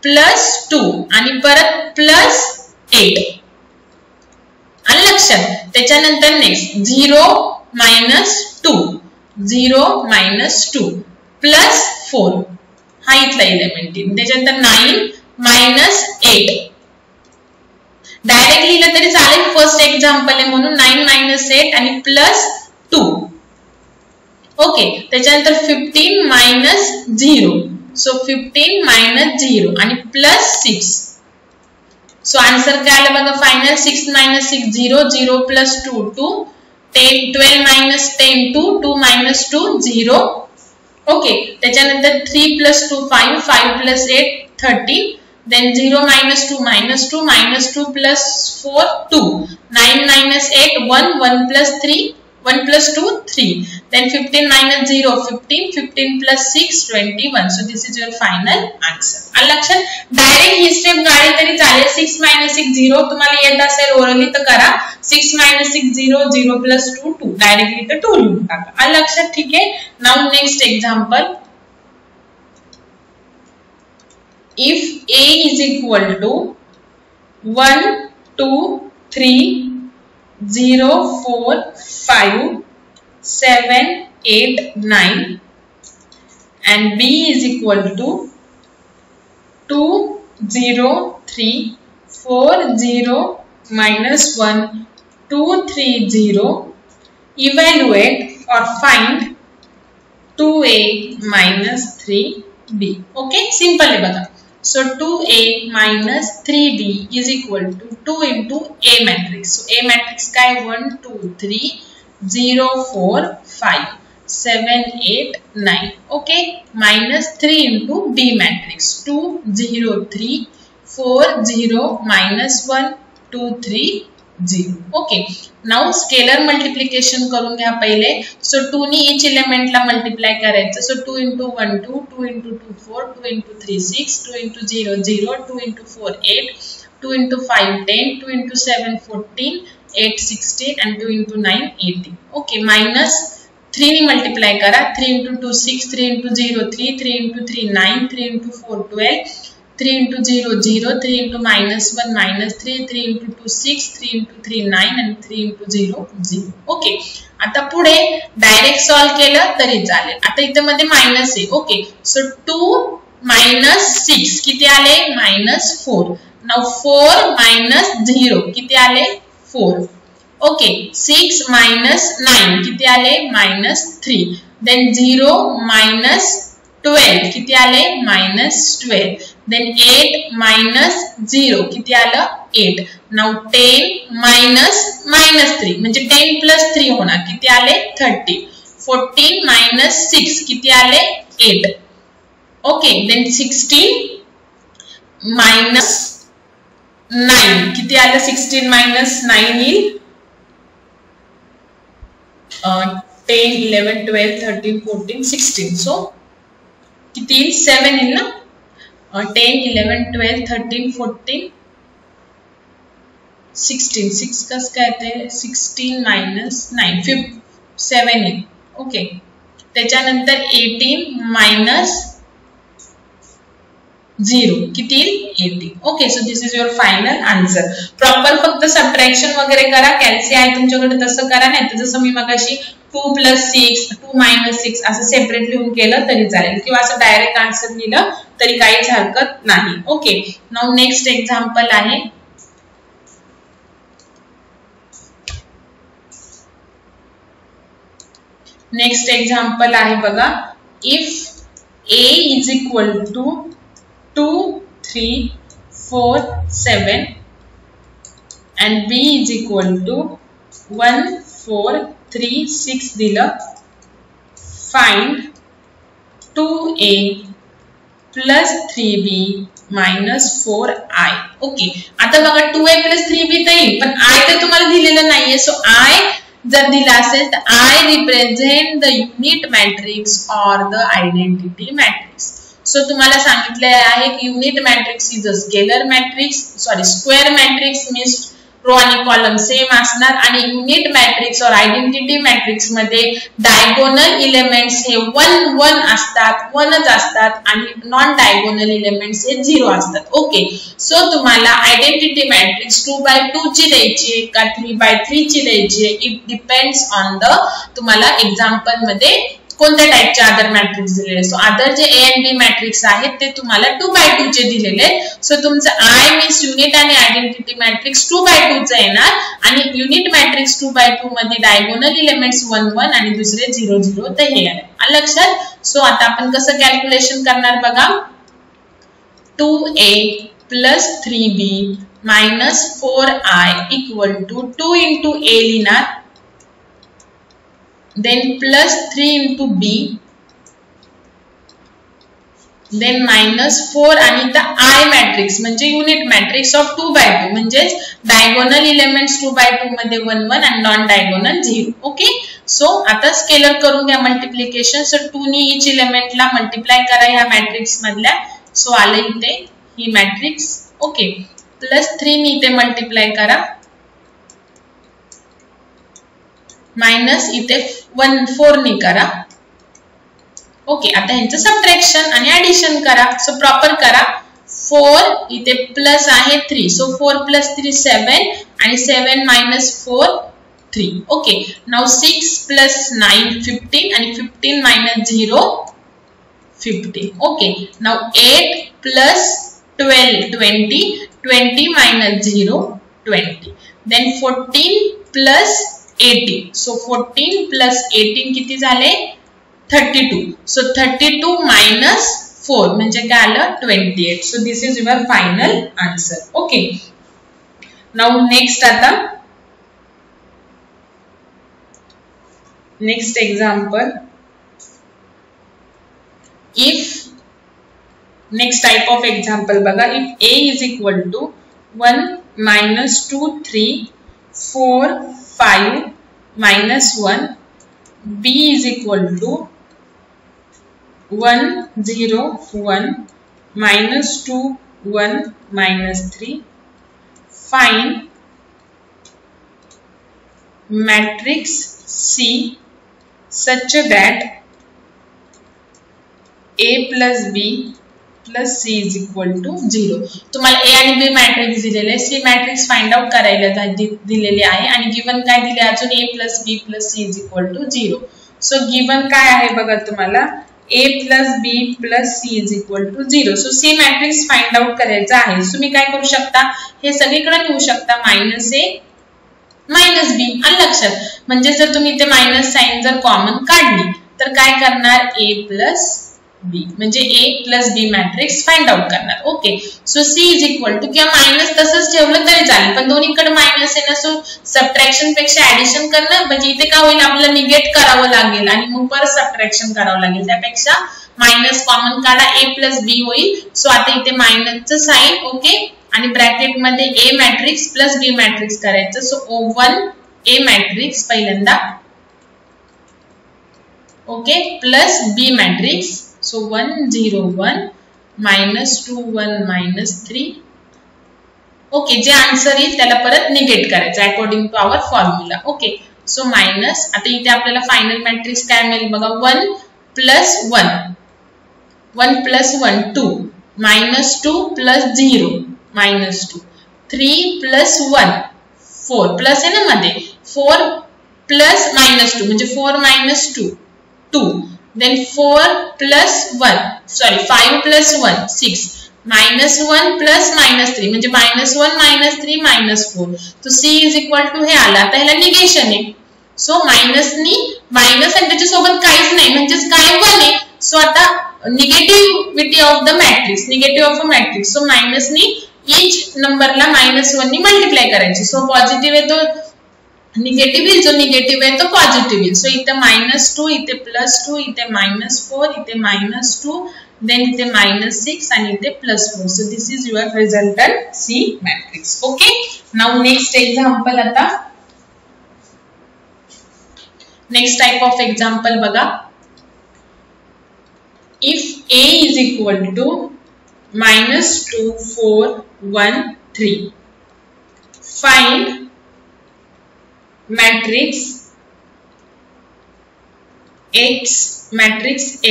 + 2 आणि परत +8 आणि लक्षात त्याच्यानंतर नेक्स्ट 0 - 2 0 - 2 +4 हा इथला एलिमेंट येईल त्याच्यानंतर 9 - 8 डायरेक्ट लिहिलं तरी चालेल फर्स्ट एक्झाम्पल आहे म्हणून 9 - 8 आणि +2 ओके, त्याच्यानंतर 15 मायनस 0, सो 15 मायनस 0 आणि प्लस 6. सो आन्सर काय आलं बघा final. 6 minus 6 0, 0 plus 2 2, 10 12 minus 10 2, 2 minus 2 0. Okay, त्याच्यानंतर 3 plus 2 5, 5 plus 8 13, then 0 minus 2 minus 2 minus 2 plus 4 2, 9 minus 8 1, 1 plus 3 1 plus 2 3, then 15 minus 0 15, 15 plus 6 21. So this is your final answer. लक्षात direct ही step गाडी तरी चालेल. 6 minus 6 0 तुम्हाला येत असेल ओरली तर करा. 6 minus 6 0, 0 plus 2 2, डायरेक्टली तर 2 लिहून टाका. लक्षात ठीक आहे. Now next example. If A is equal to 1 2 3 0 4 5 7 8 9 and B is equal to 2 0 3 4 0 minus 1 2 3 0, evaluate or find 2A minus 3B. Okay, simple है बता. So 2A minus 3B is equal to 2 into A matrix. So A matrix का है 1 2 3 0 4 5 7 8 9. Okay, minus 3 into B matrix 2 0 3 4 0 minus 1 2 3 0. Okay, now scalar multiplication करून घ्या पहिले. So 2 नी each element ला multiply करायचं. So 2 into 1 2, 2 into 2 4, 2 into 3 6, 2 into 0 0, 2 into 4 8, 2 into 5 10, 2 into 7 14, 8 16 and 2 into 9 18. Okay, minus 3 नी multiply करा. 3 into 2 6, 3 into 0 3, 3 into 3 9, 3 into 4 12, 3 into 0 0, 3 into minus 1 minus 3, 3 into 2 6, 3 into 3 9 and 3 into 0 0. Okay, आता पुढे डायरेक्ट सॉल्व केलं तरी चालेल. आता इथे मध्ये मायनस आहे. ओके, सो 2 minus 6 किती आले minus 4. नाउ 4 minus 0 किती आले 4. ओके, 6 minus 9 किती आले minus 3. Then 0 minus 12 किती आले minus 12. Then 8 minus 0 किती आलं 8. Now 10 minus minus 3 म्हणजे 10 plus 3 होणार किती आले 30. 14 minus 6 किती आले 8. ओके, then 16 minus 9 किती आलं 16 minus 9 येईल 10 11 12 13 14 16. सो किती येईल 7 येईल ना. 10 11 12 13 14 16. 6 कस काय येते 16 minus 9 7 येईल. ओके, त्याच्यानंतर 18 minus 0 किती येईल 80. Okay, so this is your final answer. Proper फक्त सबट्रॅक्शन वगैरे करा. कॅल्सी आहे तुमच्याकडे तसं करा, नाही तर जसं मी मगाशी 2 plus 6 2 minus 6 असं सेपरेट लिहून केलं तरी चालेल किंवा असं डायरेक्ट आन्सर लिहिलं तरी काहीच हरकत नाही. ओके, नाउ नेक्स्ट एक्झाम्पल आहे. नेक्स्ट एक्झाम्पल आहे बघा. If A is equal to 2 3 4 7 and B is equal to 1 4 3 6 दिलं. Find 2A plus 3B minus 4I. Okay, आता बघा 2A plus 3B तर येईल, पण I तर तुम्हाला दिलेलं नाहीये. सो I जर दिला असेल तर I represent the unit matrix or the identity matrix. So तुम्हाला सांगितले आहे की unit matrix is a scalar matrix, sorry square matrix means row आणि कॉलम सेम असणार आणि युनिट मॅट्रिक्स और आयडेंटिटी मॅट्रिक्स मध्ये डायगोनल एलिमेंट्स हे 1 1 असतात, 1च असतात आणि नॉन डायगोनल एलिमेंट्स हे 0 असतात. ओके, सो तुम्हाला आयडेंटिटी मॅट्रिक्स 2/2 ची द्यायची का 3/3 ची द्यायची, इट डिपेंड्स ऑन द तुम्हाला एक्झाम्पल मध्ये कोणत्या टाइपचे अदर मॅट्रिक्स दिलेले. सो अदर जे A and B मॅट्रिक्स आहेत ते तुम्हाला 2x2 चे दिलेले. सो तुमचं I मीन्स युनिट आणि आयडेंटिटी मॅट्रिक्स 2x2 चा येणार आणि युनिट मॅट्रिक्स 2x2 मध्ये डायगोनल एलिमेंट्स 1 1 आणि दुसरे 0 0 तर हे आहे. आलं लक्षात. सो आता आपण कसं कॅल्क्युलेशन करणार बघा. 2a plus 3b minus 4i equal to 2 into a लिहिणार, then plus 3 into b, then minus 4 आणि the I मॅट्रिक्स म्हणजे युनिट मॅट्रिक्स ऑफ 2x2 म्हणजे डायगोनल एलिमेंट्स 2x2 मध्ये 1 1 आणि नॉन डायगोनल 0. ओके. सो आता स्केलर करून घ्या मल्टिप्लिकेशन. सो 2 नी इच एलिमेंटला मल्टिप्लाय करा ह्या मॅट्रिक्स मधल्या. सो आले इथे ही मॅट्रिक्स. ओके. प्लस 3 नी इथे मल्टिप्लाय करा, मायनस इथे 4 नी करा. ओके. आता ह्यांचं सबट्रॅक्शन आणि ऍडिशन करा. सो प्रॉपर करा. 4 इथे प्लस आहे 3. सो 4 प्लस 3 7 आणि 7 मायनस 4 3. ओके. नाउ 6 प्लस 9 15 आणि 15 minus 0 15. Okay. Now 8 plus 12 20 20 minus 0 20. Then 14 plus 18. So 14 plus 18 किती झाले 32. So 32 minus 4 म्हणजे काय आलं 28. So this is your final answer. Okay. Now next आता next example. If next type of example बघा. If a is equal to 1 minus 2 3 4 5 minus 1, b is equal to 1 0 1 minus 2 1 minus 3, find matrix C such that a plus b plus c is equal to 0. तुम्हाला a आणि b matrix दिलेले, c matrix find out करायला दिलेले आहे आणि given काय दिले अजून a plus b plus c is equal to 0. So given काय आहे बघा तुम्हाला a plus b plus c is equal to 0. So c matrix find out करायचा आहे. तुम्ही काय करू शकता हे सगळीकडे लिहू शकता मायनस a मायनस b. आलं लक्षात. म्हणजे जर तुम्ही इथे मायनस साइन जर कॉमन काढली तर काय करणार a plus b म्हणजे a plus b matrix find out करणार. Okay. So c is equal to किंवा मायनस तसंच ठेवलं तरी चालेल पण दोन्हीकडे मायनस आहे ना. सो सबट्रॅक्शन पेक्षा ऍडिशन करणं म्हणजे इथे काय होईल आपल्याला निगेट करावं लागेल आणि मग परत सबट्रॅक्शन करावं लागेल. त्यापेक्षा मायनस कॉमन काढा a plus b होईल. सो आता इथे मायनसचं साइन. ओके. आणि ब्रॅकेट मध्ये a matrix plus b matrix करायचं. सो O1 a मॅट्रिक्स पहिल्यांदा. Okay. Plus b matrix. So 1 0 1 minus 2 1 minus 3. Okay. जे आन्सर येईल त्याला परत निगेट करायचं according to our formula. Okay. So minus आता इथे आपल्याला फायनल मॅट्रिक्स काय मिळेल बघा. 1 plus 1 1 plus 1 2 minus 2 plus 0 minus 2 3 plus 1 4 plus आहे ना मध्ये 4 plus minus 2 म्हणजे 4 minus 2 2. Then 4 plus 1 sorry 5 plus 1 6 minus 1 plus minus 3 म्हणजे minus 1 minus 3 minus 4. तो c is equal to हे आला. आता ह्याला निगेशन आहे. सो मायनस नी मायनस आणि त्याच्यासोबत काहीच नाही म्हणजेच काय 1 आहे. सो आता negativity of the matrix negative of a matrix. So minus नी इच नंबरला मायनस 1 नी मल्टिप्लाय करायची. सो पॉझिटिव्ह आहे तो निगेटिव्ह येईल, जो निगेटिव्ह आहे तो पॉझिटिव्ह येईल. सो इथे -2 इथे +2 इथे -4 इथे -2 देन इथे -6 आणि इथे +4. So this is your resultant C matrix. Okay. Now next example. आता नेक्स्ट टाइप ऑफ एक्झाम्पल बघा. If a is equal to -2 4 1 3 find matrix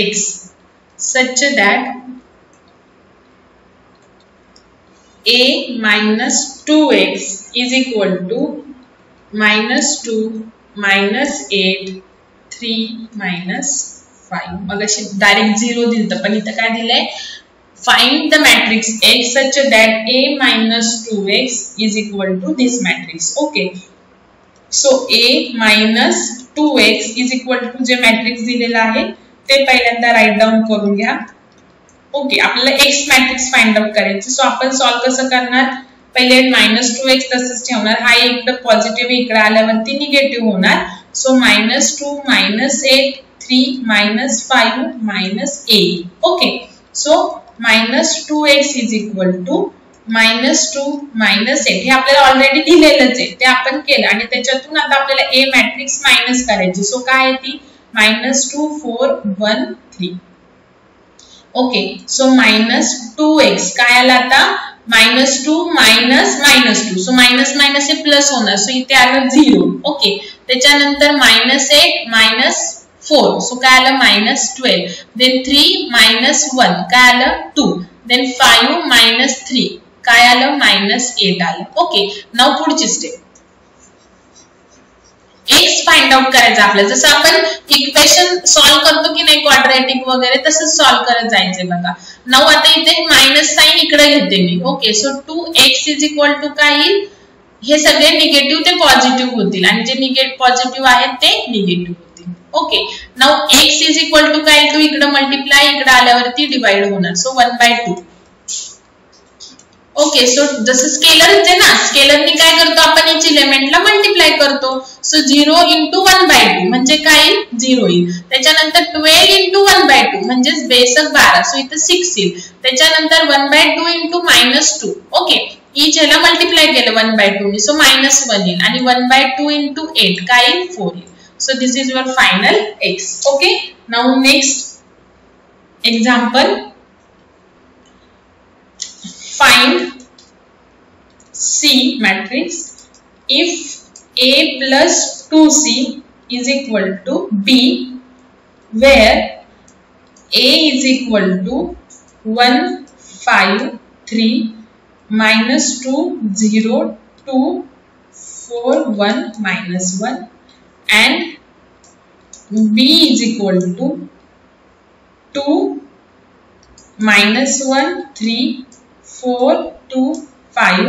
X such that a minus 2x is equal to -2 -8 3 -4. 5. मग अशी direct 0 दिलं पण इथं काय दिलंय, find the matrix X such that A minus 2x is equal to this matrix. Okay, so A minus 2x is equal to जे matrix दिलेला आहे ते पहिल्यांदा राईट डाऊन करून घ्या. ओके, आपल्याला x मॅट्रिक्स फाइंड आउट करायचं. सो आपण सॉल्व कसं करणार, पहिले मायनस 2x तसंच ठेवणार, हा इकडे पॉझिटिव्ह इकडे आल्यावरती निगेटिव्ह होणार. So minus 2 minus 8 3 minus 5 minus 8. Okay, so minus 2x is equal to minus 2 minus 8. हे आपल्याला ऑलरेडी दिलेलंच आहे, ते आपण केलं आणि त्याच्यातून आता आपल्याला A मॅट्रिक्स मायनस करायची. सो काय आहे ती, minus 2 4 1 3. Okay, so minus 2x काय आला आता, minus 2 minus minus 2. So minus minus हे प्लस होणार, सो इथे आलं 0. ओके, त्याच्यानंतर मायनस 8 मायनस 4. सो काय आलं मायनस 12. देन 3 मायनस 1 काय आलं 2. देन 5 मायनस 3 काय आलं मायनस 8 आलं. ओके, नाव पुढची स्टेप, x फाइंड आउट करायचं आपल्याला. जसं आपण इक्वेशन सॉल्व करतो की नाही क्वाड्रॅटिक वगैरे, तसंच सॉल्व करत जायचंय बघा. नाव आता इथे मायनस साइन इकडे घेते मी. Okay, so 2x is equal to काय येईल, हे सगळे निगेटिव्ह ते पॉझिटिव्ह होतील आणि जे पॉझिटिव्ह आहेत ते निगेटिव्ह होतील. Okay, now x is equal to काय, टू इकडे मल्टिप्लाय इकडे आल्यावरती डिवाइड होणार. सो 1/2. ओके, सो जसं स्केलर आहे ना, स्केलरनी काय करतो आपण, इच एलिमेंटला मल्टिप्लाय करतो. सो 0 इंटू 1/2 म्हणजे काय 0 येईल. त्याच्यानंतर 12 इंटू 1/2 म्हणजे बेसक 12. सो इथं 6 येईल. त्याच्यानंतर 1/2 इंटू मायनस 2. ओके, इच ह्याला मल्टिप्लाय केलं 1/2 सो मायनस 1 येईल आणि 1/2 इंटू 8 काय येईल 4 येईल. So this is your final x. Okay, now next example, find C matrix if A plus 2C is equal to B, where A is equal to 1 5 3 minus 2 0 2 4 1 minus 1 and B is equal to 2 minus 1 3 4 2 5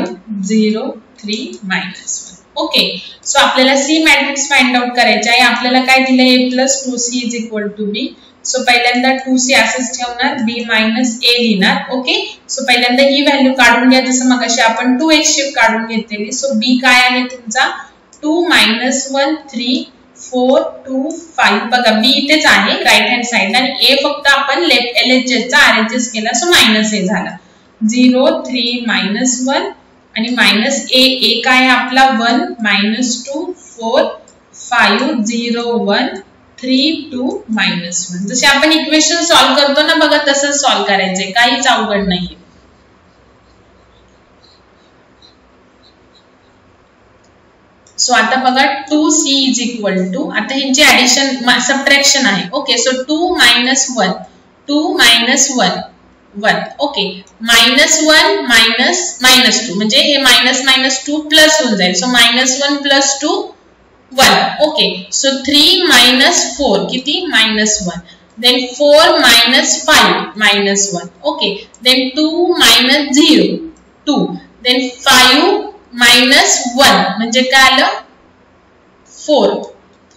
0 3 minus 1. Okay, so आपल्याला C matrix find out करायचे आहे. आपल्याला काय दिलंय, A plus 2C is equal to B. So पहिल्यांदा 2C असंच ठेवणार, B minus A लिहिणार. ओके, सो पहिल्यांदा ही व्हॅल्यू काढून घ्या, जसं मगाशी आपण 2x शिफ्ट काढून घेतलेली. सो B काय आहे तुमचा 2 minus 1 3 4 2 5. बघा B इथेच आहे राइट हँड साइड आणि A फक्त आपण लेफ्ट LHS चा RHS केला, सो मायनस A झाला. 0 3 minus 1 आणि मायनस A काय आपला 1 minus 2 4 5 0 1 3 2 minus 1. जसे आपण इक्वेशन सॉल्व करतो ना बघा, तसंच सॉल्व करायचंय, काहीच अवघड नाहीये. सो आता बघा 2C इज इक्वल टू, आता ह्यांची ऍडिशन सबट्रॅक्शन आहे. Okay, so 2 minus 1 2 minus 1 1. Okay, minus 1 minus minus 2 म्हणजे हे मायनस मायनस 2 प्लस होऊन जाईल. So minus 1 plus 2 1. Okay, so 3 minus 4 किती minus 1. Then 4 minus 5 minus 1. Okay, then 2 minus 0 2. Then 5 minus 1 म्हणजे काय आलं 4.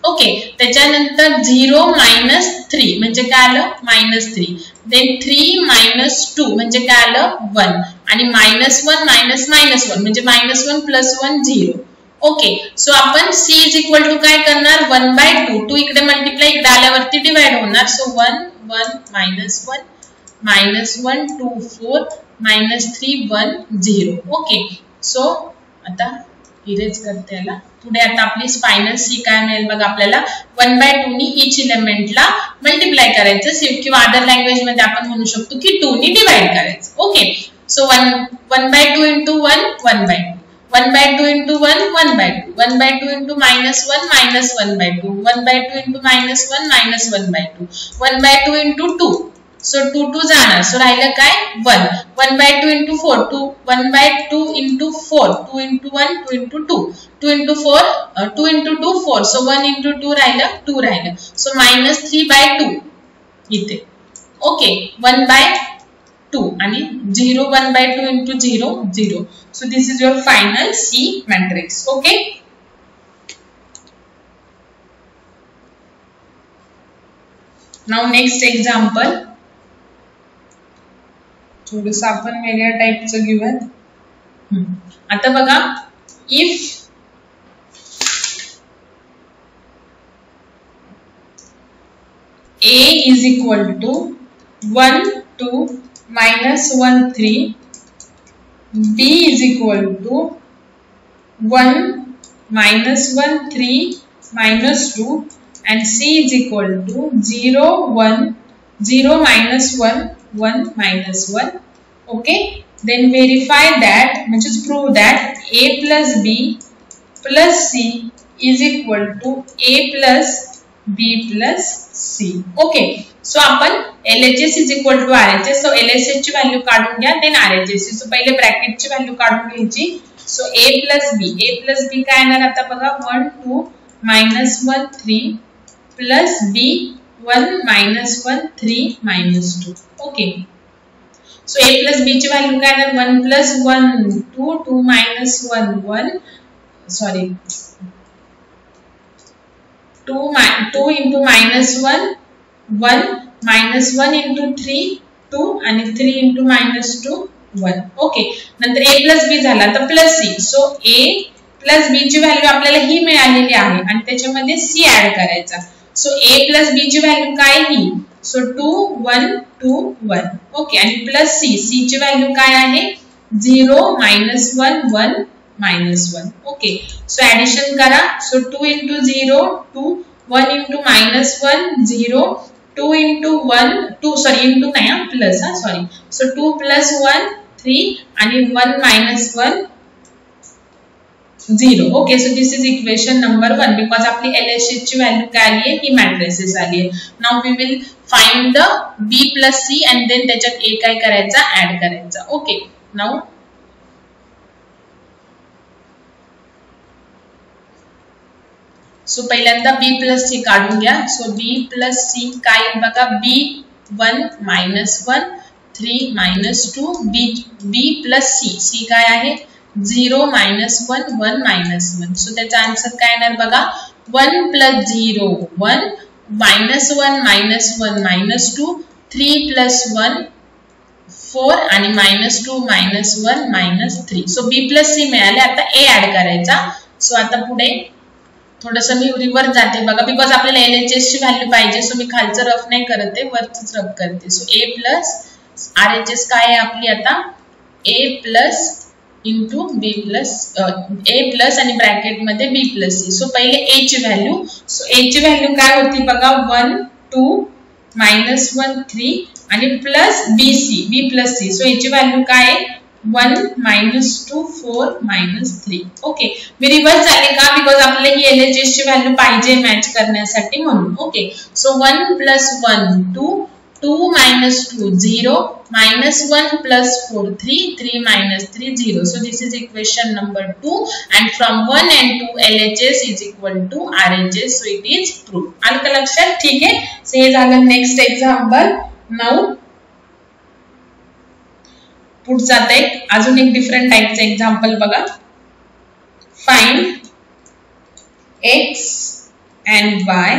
ओके, त्याच्यानंतर 0 minus 3 म्हणजे काय आलं मायनस 3. देन 3 minus 2 म्हणजे काय आलं 1 आणि मायनस 1 मायनस मायनस 1 म्हणजे मायनस 1 प्लस 1 0. ओके, सो आपण C इज इक्वल टू काय करणार 1/2. 2 इकडे मल्टिप्लाय इकडे आल्यावरती डिवाइड होणार. So 1 1 minus 1 minus 1 2 4 minus 3 1 0. Okay, so आता इरेज करते याला. पुढे आता आपली फायनल C काय मिळेल बघा, आपल्याला 1/2 नी इच एलिमेंटला मल्टिप्लाय करायचं किंवा अदर लँग्वेज मध्ये आपण म्हणू शकतो की 2 नी डिवाइड करायचं. Okay, so 1/2 into 1 1/2 1/2 into 1 1/2 1/2 into minus 1 minus 1/2 1/2 into minus 1 minus 1/2 1/2 into 2. So 2 2 जाणार, सो राहिलं काय 1. 1/2 into 4 2 1/2 into 4 2 into 1 2 into 2 2 into 4 2 into 2 4. So 1 into 2 राहिलं 2 राहिलं. सो -3/2 इथे. ओके 1/2 आणि 0 1/2 into 0 0. So this is your final C matrix. Okay. Now next example. थोडंसं आपण वेगळ्या टाइपचं घेऊयात. आता बघा if A is equal to 1 2 minus 1 3, B is equal to 1 minus 1 3 minus 2 and C is equal to 0 1 0 minus 1 1 minus 1. Okay, then verify that, which is prove that A plus B plus C is equal to A plus B plus C. Okay, so आपण LHS is equal to RHS. So LHS ची value काढून घ्या, then RHS. So पहिले bracket ची value काढून घ्यायची. So A plus B काय येणार आता बघा 1 2 minus 1 3 plus B 1 minus 1 3 minus 2. Okay. So A plus B ची व्हॅल्यू काय येणार 1 plus 1 2 2 minus 1 1 sorry 2 into minus 1 1 minus 1 into 3 2 आणि 3 into minus 2 1. ओके, नंतर A plus B झाला तर plus C. So A plus B ची व्हॅल्यू आपल्याला ही मिळालेली आहे आणि त्याच्यामध्ये C ऍड करायचा. सो A plus B ची व्हॅल्यू काय ही, सो 2 1 2 1. ओके, आणि प्लस C ची व्हॅल्यू काय आहे 0 minus 1 1 minus 1. Okay, so addition करा. So 2 into 0 2 1 into minus 1 0 2 into 1 2 sorry into नाही plus sorry. So 2 plus 1 3 आणि 1 minus 1 0. Okay, so this is equation number 1 because आपली LHS ची व्हॅल्यू काय आली आहे, ही मॅट्रिसेस आली आहे. Now we will find the B plus C and then त्याच्यात A काय करायचा ऍड करायचा. Okay, now सो पहिल्यांदा B plus C काढून घ्या. सो B plus C काय बघा B 1 minus 1 3 minus 2 B plus C काय आहे 0 minus 1 1 minus 1. सो त्याचा आन्सर काय येणार बघा 1 plus 0 1 minus 1 minus 1 minus 2 3 plus 1 4 आणि minus 2 minus 1 minus 3. So B plus C मिळाले. आता A ऍड करायचा. सो आता पुढे थोडंसं मी रिव्हर्स जाते बघा बिकॉज आपल्याला LHS ची व्हॅल्यू पाहिजे. सो मी खालचं रफ नाही करत आहे, वरच रफ करते. सो A प्लस RHS काय आहे आपली आता A plus into B plus A plus आणि ब्रॅकेट मध्ये B प्लस C. सो पहिले A ची व्हॅल्यू. सो A ची व्हॅल्यू काय होती बघा 1 2 minus 1 3 आणि plus B plus C. So याची व्हॅल्यू काय आहे 1 minus 2 4 minus 3. ओके, मी रिव्हर्स झाले का बिकॉज आपल्याला ही LHS ची व्हॅल्यू पाहिजे मॅच करण्यासाठी म्हणून. Okay, so 1 plus 1 2 2 minus 2 0 minus 1 plus 4 3 3 minus 3 0. So this is equation number 2 and from 1 and 2 LHS is equal to RHS. So it is true. आलं का लक्षात? ठीक आहे. सो हे झालं नेक्स्ट एक्झाम्पल. नाउ पुढचा अजून एक डिफरंट टाइपचं एक्झाम्पल बघा. Find x and y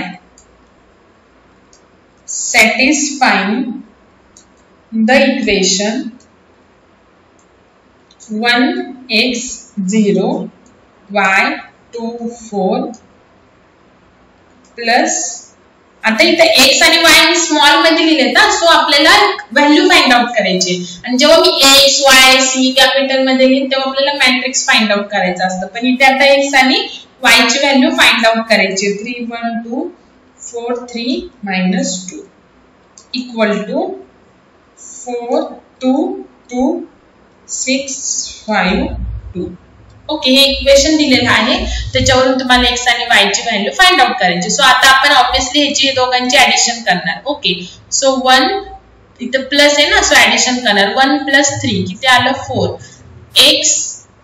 satisfying the equation 1x 0 y 2 4 plus आता इथे x आणि y मी स्मॉल मध्ये लिहिले ना. सो आपल्याला व्हॅल्यू फाइंड आउट करायची आणि जेव्हा मी x y c कॅपिटल मध्ये लिहिन तेव्हा आपल्याला मॅट्रिक्स फाइंड आउट करायचा असतं. पण इथे आता x आणि y ची व्हॅल्यू फाइंड आउट करायची. 3 1 2 4 3 minus 2 equal to 4 2 2 6 5 2. ओके, हे इक्वेशन दिलेलं आहे त्याच्यावरून तुम्हाला x आणि y ची व्हॅल्यू फाइंड आउट करायची. सो आता आपण ऑब्वियसली ह्याची दोघांची ऍडिशन करणार. ओके, सो 1 इथे प्लस आहे ना, सो ऍडिशन करणार. 1 plus 3 किती आलं 4 x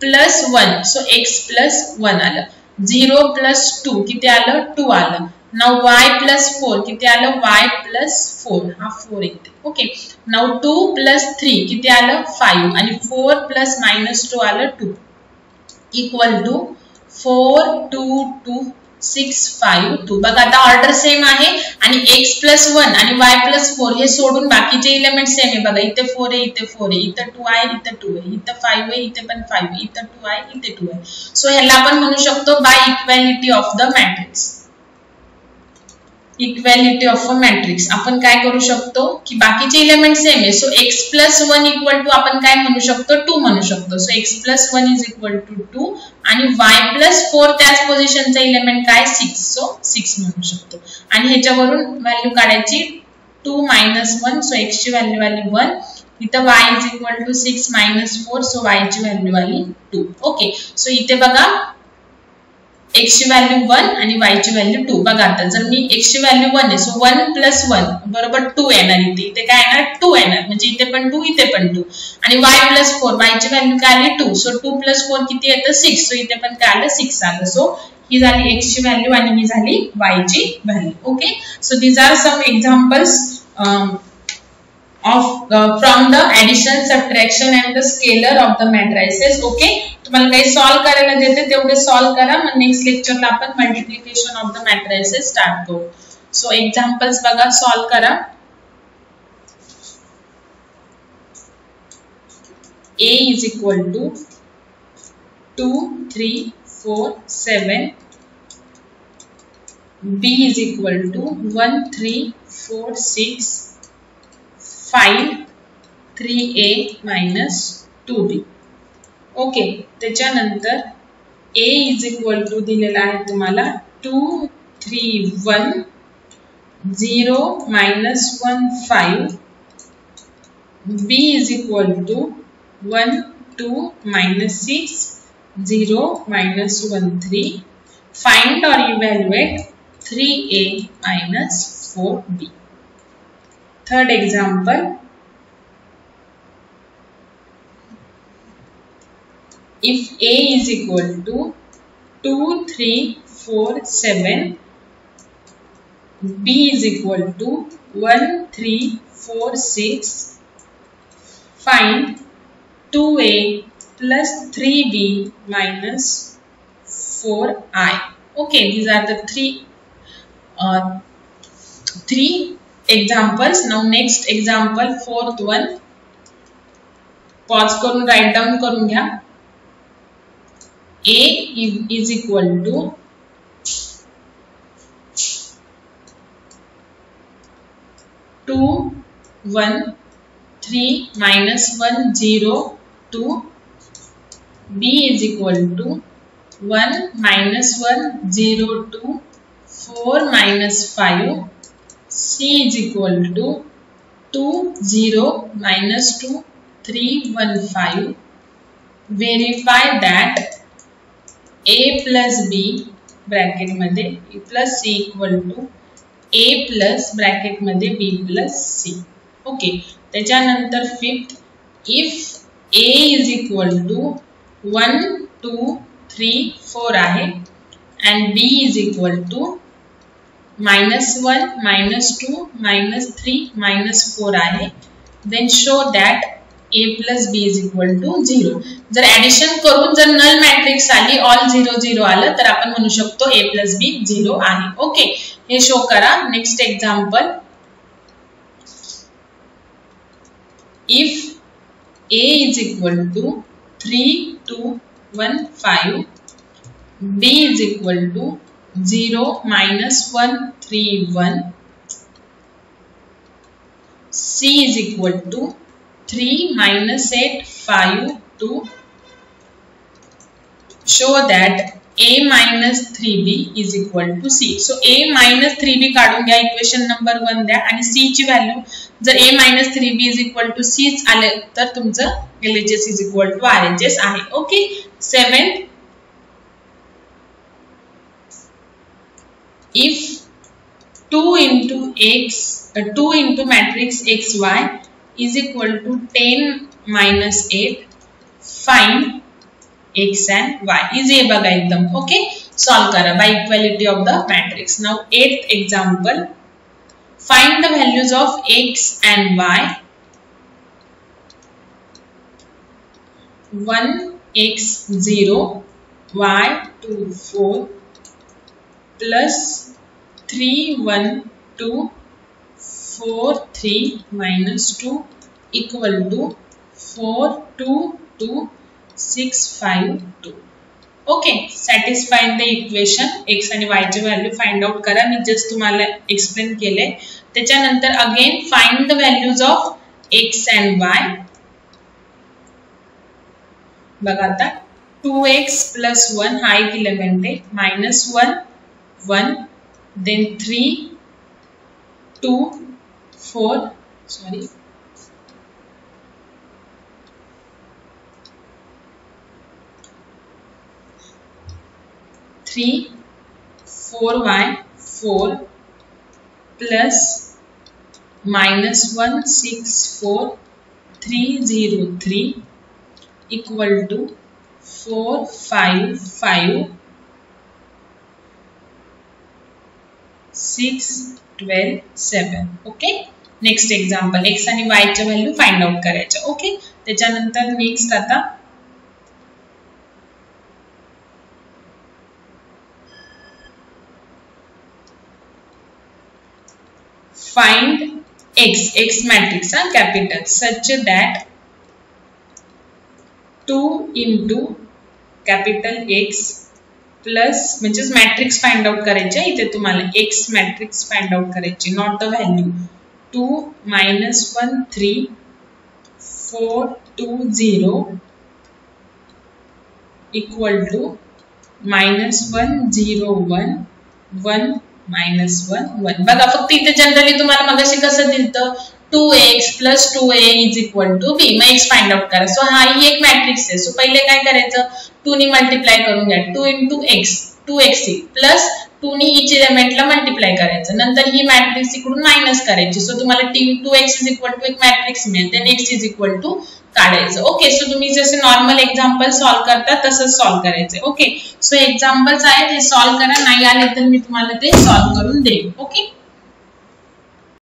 plus 1 so x plus 1 आलं. 0 plus 2 किती आलं 2 आलं. नाउ y प्लस 4 किती आलं y प्लस 4 हा 4 येते. ओके, नाउ 2 प्लस 3 किती आलं 5 आणि 4 प्लस -2 आलं 2 इक्वल टू 4 2 2 6 5 2. बघा आता ऑर्डर सेम आहे आणि x प्लस 1 आणि y प्लस 4 हे सोडून बाकीचे एलिमेंट सेम आहे. बघा इथे 4 आहे, इथे 4 आहे, इथे 2 आहे, इथे 2 आहे, इथे 5 आहे, इथे पण 5 आहे, इथे 2 आहे, इथे 2 आहे. सो ह्याला आपण म्हणू शकतो by equality of the matrix. Equality of a matrix आपण काय करू शकतो की बाकीचे एलिमेंट सेम आहे. So x plus 1 equal to आपण काय म्हणू शकतो 2 म्हणू शकतो. So x plus 1 is equal to 2 आणि y प्लस 4 त्याच पोझिशनचा एलिमेंट काय 6. सो 6 म्हणू शकतो आणि ह्याच्यावरून व्हॅल्यू काढायची 2 मायनस 1. सो x ची व्हॅल्यू आली 1. इथं y is equal to 6 minus 4. So y ची व्हॅल्यू आली 2. ओके, सो इथे बघा x ची व्हॅल्यू 1 आणि y ची व्हॅल्यू 2. बघा आता जर मी x ची व्हॅल्यू 1 आहे सो 1 प्लस 1 बरोबर 2 येणार. इथे काय येणार 2 येणार म्हणजे इथे पण 2 इथे पण 2 आणि y प्लस 4 y ची व्हॅल्यू काय आली 2. सो 2 प्लस 4 किती येतं 6. सो इथे पण काय आलं 6 आलं. सो ही झाली x ची व्हॅल्यू आणि ही झाली y ची value. Okay, so these are some examples from the addition, subtraction and the scalar of the matrices. Okay, तुम्हाला काही सॉल्व करायला देते तेवढे सॉल्व करा. मग नेक्स्ट लेक्चरला आपण multiplication of the matrices start करू. सो एक्झाम्पल्स बघा, सॉल्व करा. A is equal to 2 3 4 7. B is equal to 1 3 4 6 5 3a minus 2b. Okay, त्याच्यानंतर a इज इक्वल टू दिलेला आहे तुम्हाला 2 3 1 0 minus 1 5. b is equal to 1 2 minus 6 0 minus 1 3. Find or evaluate 3a minus 4b. Third example, if a is equal to 2 3 4 7, b is equal to 1 3 4 6, find 2a plus 3b minus 4i. Okay, these are the three examples. Now next example, fourth one. Pause करून write down करून घ्या. A is equal to 2 1 3 minus 1 0 2. B is equal to 1 minus 1 0 2 4 minus 5. C is equal to 2 0 minus 2 3 1 5. Verify that a plus b bracket मध्ये plus c equal to a plus bracket मध्ये b plus c. Okay, त्याच्यानंतर fifth, if a is equal to 1 2 3 4 आहे and b is equal to -1 -2 -3 -4 आहे, then show that a plus b is equal to 0. जर addition करून जर null matrix आली, all 0 0 आलं तर आपण म्हणू शकतो a plus b 0 आहे. ओके, हे शो करा. Next example, if a is equal to 3 2 1 5, b is equal to 0 -1 3 1, c is equal to 3 -8 5 2. Show that a minus 3b is equal to c. So a minus 3b काढून घ्या, equation number 1 द्या आणि c ची value जर a minus 3b is equal to c आले तर तुमचं LHS is equal to RHS आहे. Okay, 7th, if 2 into matrix xy is equal to 10 minus 8, find x and y. Easy आहे बघा एकदम. ओके, सॉल्व करा by equality of the matrix. Now 8th example, find the values of x and y. 1x 0 y 2 4 plus 3 1 2 4 3 minus 2 equal to 4 2 2 6 5 2. Okay, satisfy the equation. x आणि y चे value find out करा. मी just तुम्हाला explain केले. त्याच्यानंतर again find the values of x and y. बघा आता 2x plus 1 हा एक एलिमेंट आहे, minus 1 1 then 3 2 4 sorry 3 4y 4 plus minus 1 6 4 3 0 3 equal to 4 5 5 6 12 7. Okay, next example, x आणि y चे व्हॅल्यू फाइंड आउट करायचे. ओके, त्याच्यानंतर नेक्स्ट आता find x matrix capital such that 2 into capital X plus म्हणजे matrix find out करायचे. इथे तुम्हाला x matrix find out करायची, not the value. 2 minus 1 3 4 2 0 equal to minus 1 0 1 1 minus 1 1. बघा फक्त इथे जनरली तुम्हाला मगाशी कसं दिलतं 2x plus 2a is equal to b. मग x फाइंड आउट करा. सो हा ही एक मॅट्रिक्स आहे. सो पहिले काय करायचं, 2 नी मल्टिप्लाय करून घ्या. 2 into x 2x प्लस 2 नी each एलिमेंटला मल्टिप्लाय करायचं. नंतर ही मॅट्रिक्स इकडून मायनस करायची. सो तुम्हाला 2x is equal to एक मॅट्रिक्स मिळेल. Then x is equal to काढायचं. ओके, सो तुम्ही जसे नॉर्मल एक्झाम्पल सॉल्व करता तसंच सॉल्व करायचं. ओके, सो एक्झाम्पल्स आहेत, हे सॉल्व करा. नाही आले तर मी तुम्हाला ते सॉल्व करून देईन. ओके.